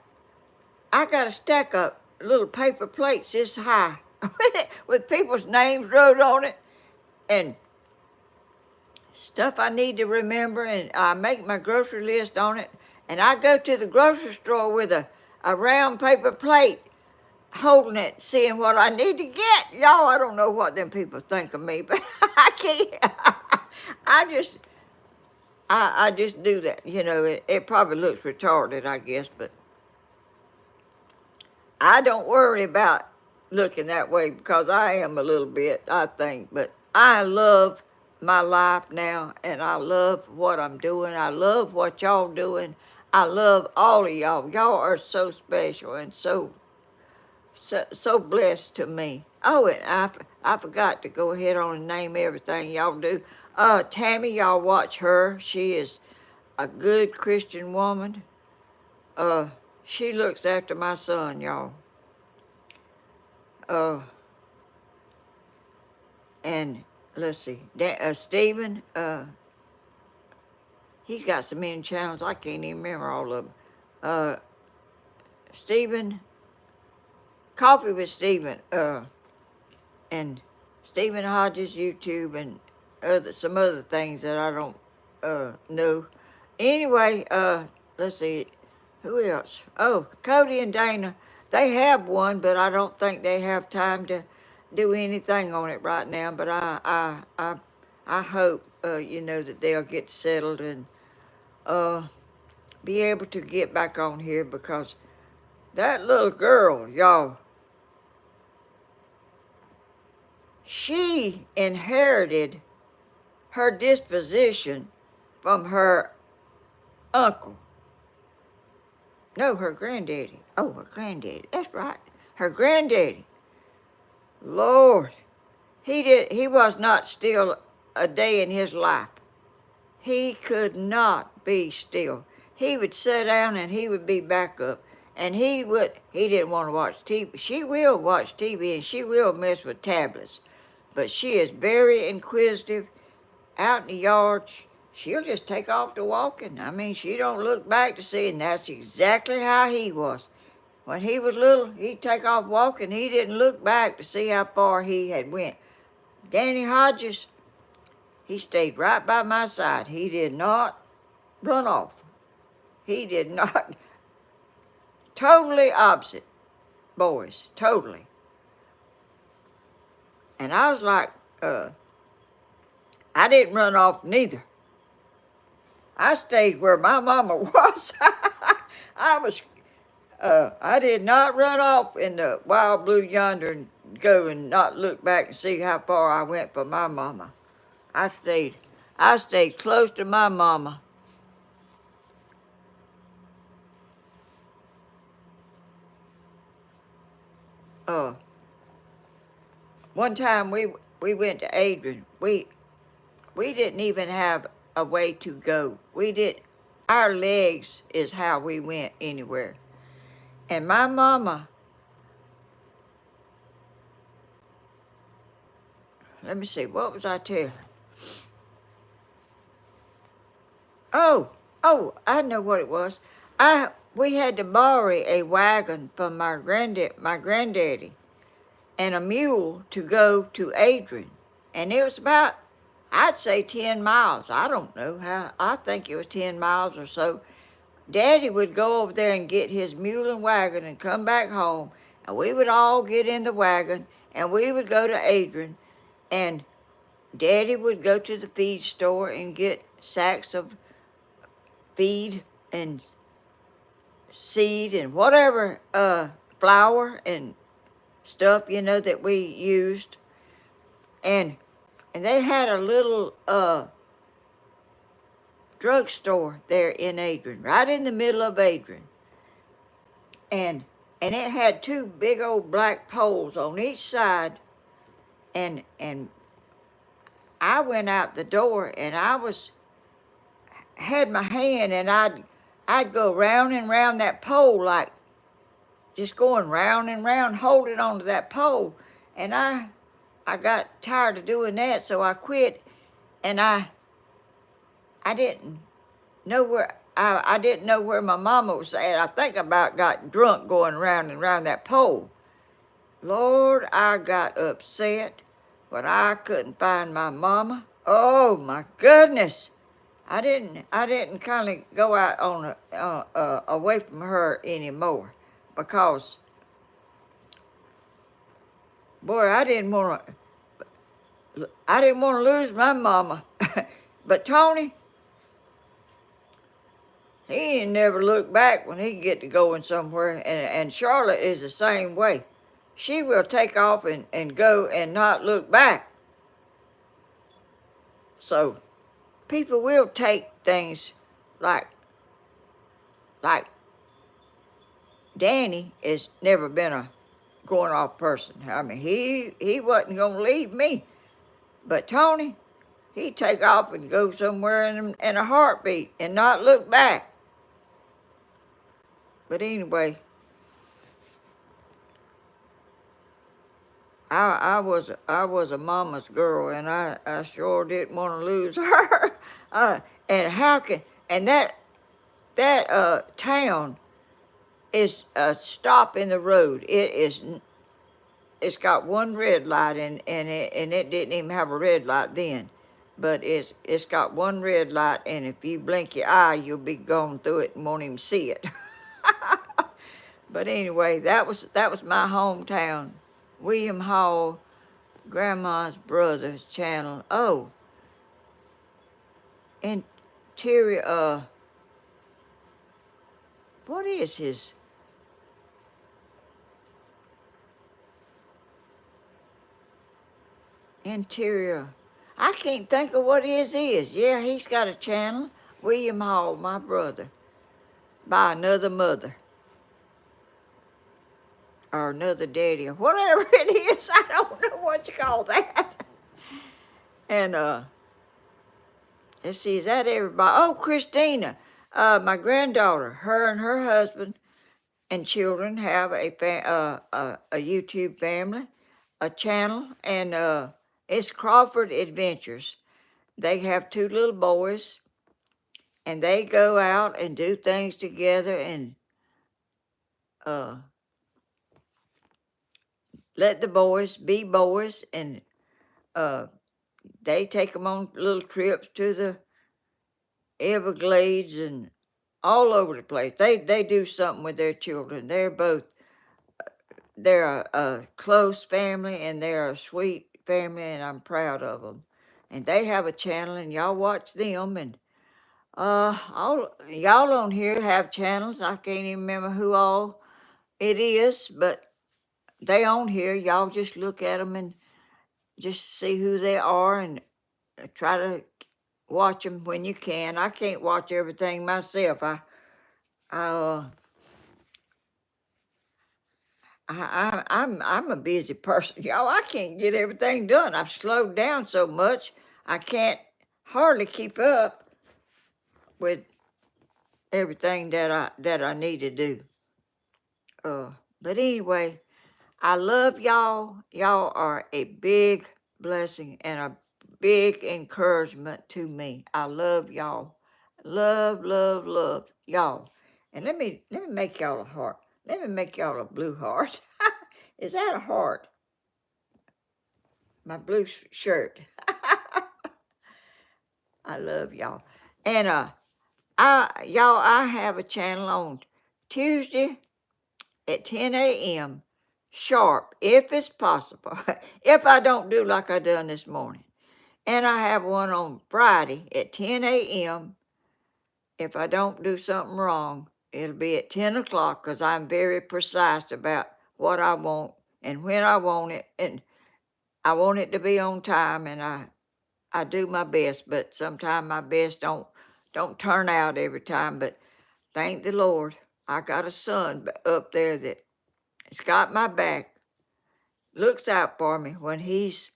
I got a stack of little paper plates this high with people's names wrote on it and stuff I need to remember, and I make my grocery list on it, and I go to the grocery store with a round paper plate holding it, seeing what I need to get. Y'all, I don't know what them people think of me, but I can't. I just do that. You know, it probably looks retarded, I guess, but I don't worry about looking that way because I am a little bit, I think. But I love my life now, and I love what I'm doing. I love what y'all doing. I love all of y'all. Y'all are so special and so blessed to me. Oh, and I forgot to go ahead on and name everything y'all do. Tammy, y'all watch her. She is a good Christian woman. She looks after my son, y'all. And let's see, Stephen, he's got so many channels, I can't even remember all of them. Stephen, Coffee with Stephen, and Stephen Hodges YouTube, and some other things that I don't know. anyway, let's see, who else? Oh, Cody and Dana, they have one, but I don't think they have time to do anything on it right now. But I hope, that they'll get settled and be able to get back on here, because that little girl, y'all, she inherited her disposition from her uncle. No, her granddaddy. Oh, her granddaddy. That's right. Her granddaddy. Lord, he was not still a day in his life. He could not be still. He would sit down and he would be back up. And he didn't want to watch TV. She will watch TV and she will mess with tablets. But she is very inquisitive. Out in the yard, she'll just take off to walking. I mean, she don't look back to see, and that's exactly how he was. When he was little, he'd take off walking. He didn't look back to see how far he had went. Danny Hodges, he stayed right by my side. He did not run off. He did not. Totally opposite boys, totally. And I was like, I didn't run off neither. I stayed where my mama was. I did not run off in the wild blue yonder and go and not look back and see how far I went for my mama. I stayed close to my mama. One time we went to Adrian. We didn't even have a way to go. Our legs is how we went anywhere. And my mama, let me see, what was I telling? Oh, I know what it was. We had to borrow a wagon from my granddaddy and a mule to go to Adrian. And it was about, I'd say 10 miles. I don't know how. I think it was 10 miles or so. Daddy would go over there and get his mule and wagon and come back home. And we would all get in the wagon and we would go to Adrian. And Daddy would go to the feed store and get sacks of feed and seed and whatever, flour and stuff, that we used. And they had a little drugstore there in Adrian, right in the middle of Adrian. And it had two big old black poles on each side. And I went out the door and had my hand and I'd go round and round that pole, like just going round and round, holding onto that pole. And I got tired of doing that, so I quit. And I didn't know where my mama was at. I think I about got drunk going round and round that pole. Lord, I got upset when I couldn't find my mama. Oh my goodness. I didn't kind of go out on away from her anymore, because boy, I didn't want to lose my mama. But Tony, he ain't never look back when he get to going somewhere, and Charlotte is the same way. She will take off and go and not look back. So people will take things like Danny has never been a going off person. I mean, he wasn't gonna leave me. But Tony, he'd take off and go somewhere in a heartbeat and not look back. But anyway, I was a mama's girl, and I sure didn't want to lose her. And that town is a stop in the road. It's got one red light, and it didn't even have a red light then. but it's got one red light, and if you blink your eye, you'll be going through it and won't even see it. But anyway, that was my hometown, William Hall, Grandma's brother's channel. Oh, interior. What is his? Interior. I can't think of what his is. Yeah, he's got a channel. William Hall, my brother, by another mother or another daddy or whatever it is. I don't know what you call that. And let's see, is that everybody? Oh, Christina, my granddaughter, her and her husband and children have a YouTube family, a channel, and it's Crawford Adventures. They have two little boys, and they go out and do things together and uh, let the boys be boys, and uh, they take them on little trips to the Everglades and all over the place. They do something with their children. They're a close family, and they're a sweet family, and I'm proud of them. And they have a channel, and y'all watch them. And all y'all on here have channels. I can't even remember who all it is, but they on here. Y'all just look at them and just see who they are, and try to watch them when you can. I can't watch everything myself. I uh, I'm a busy person, y'all. I can't get everything done. I've slowed down so much I can't hardly keep up with everything that I need to do. But anyway, I love y'all. Y'all are a big blessing and a big encouragement to me. I love y'all. Love, love, love y'all. And let me make y'all a heart. Let me make y'all a blue heart. Is that a heart? My blue shirt. I love y'all. And I have a channel on Tuesday at 10 a.m. sharp, if it's possible. If I don't do like I done this morning. And I have one on Friday at 10 a.m. If I don't do something wrong, it'll be at 10 o'clock, because I'm very precise about what I want and when I want it. And I want it to be on time, and I do my best, but sometimes my best don't turn out every time. But thank the Lord, I got a son up there that has got my back, looks out for me when he's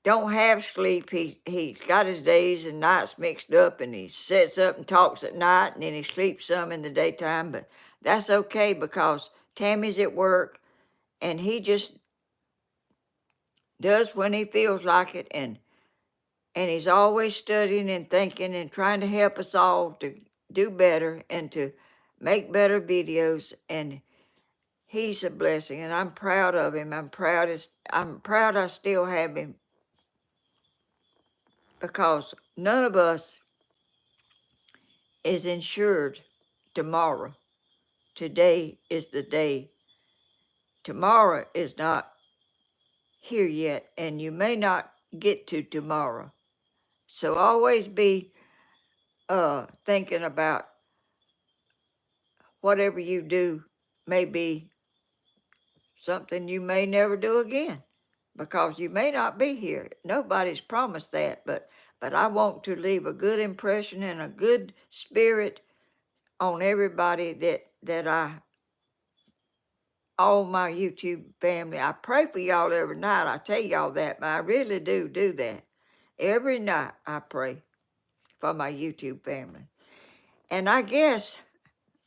don't have sleep. He's got his days and nights mixed up, and he sits up and talks at night, and then he sleeps some in the daytime. But that's okay, because Tammy's at work, and he just does when he feels like it, and he's always studying and thinking and trying to help us all to do better and to make better videos. And he's a blessing, and I'm proud of him. I'm proud I still have him, because none of us is insured tomorrow. Today is the day. Tomorrow is not here yet, and you may not get to tomorrow. So always be thinking about whatever you do may be something you may never do again, because you may not be here. Nobody's promised that, but I want to leave a good impression and a good spirit on everybody that all my YouTube family. I pray for y'all every night. I tell y'all that, but I really do that. Every night I pray for my YouTube family. And I guess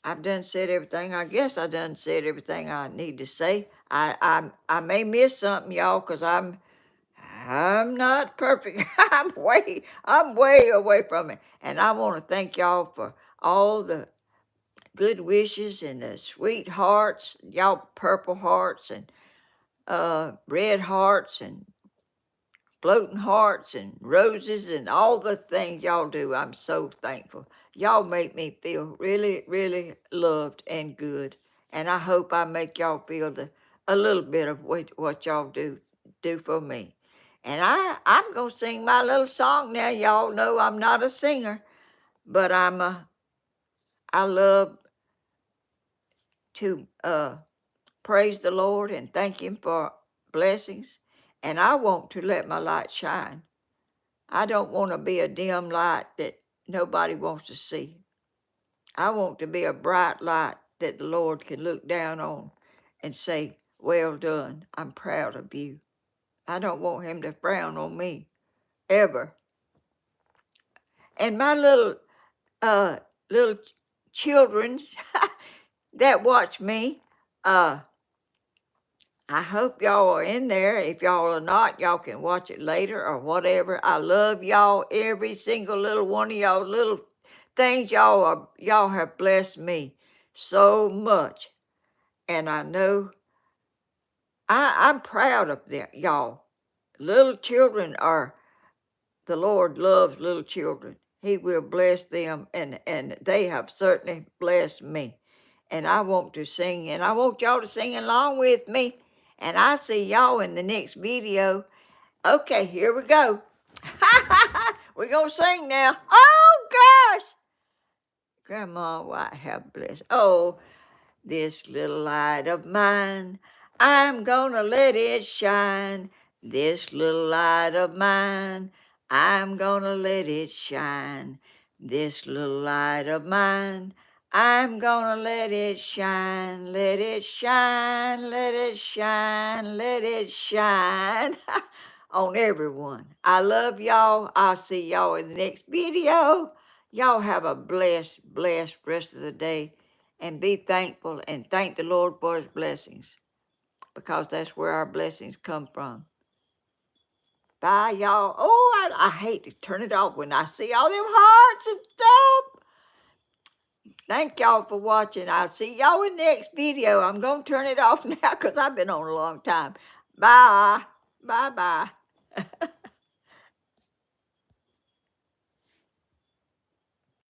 I've done said everything. I guess I done said everything I need to say. I may miss something, y'all, because I'm not perfect. I'm way away from it. And I want to thank y'all for all the good wishes and the sweet hearts, y'all purple hearts and red hearts and floating hearts and roses and all the things y'all do. I'm so thankful. Y'all make me feel really, really loved and good. And I hope I make y'all feel a little bit of what y'all do for me. And I'm gonna sing my little song now. Y'all know I'm not a singer, but I love to praise the Lord and thank Him for blessings. And I want to let my light shine. I don't want to be a dim light that nobody wants to see. I want to be a bright light that the Lord can look down on and say, well done, I'm proud of you. I don't want Him to frown on me, ever. And my uh, little children that watch me, I hope y'all are in there. If y'all are not, y'all can watch it later or whatever. I love y'all, every single little one of y'all little things y'all have blessed me so much. And I know I'm proud of them, y'all. Little children are the Lord loves little children. He will bless them, and they have certainly blessed me. And I want to sing, and I want y'all to sing along with me. And I see y'all in the next video. Okay, here we go. We're going to sing now. Oh, gosh. Grandma, why have blessed. Oh, this little light of mine, I'm gonna let it shine. This little light of mine, I'm gonna let it shine. This little light of mine, I'm gonna let it shine. Let it shine, let it shine, let it shine on everyone. I love y'all. I'll see y'all in the next video. Y'all have a blessed rest of the day and be thankful and thank the Lord for His blessings because that's where our blessings come from. Bye, y'all. Oh, I hate to turn it off when I see all them hearts and stuff. Thank y'all for watching. I'll see y'all in the next video. I'm going to turn it off now because I've been on a long time. Bye. Bye-bye.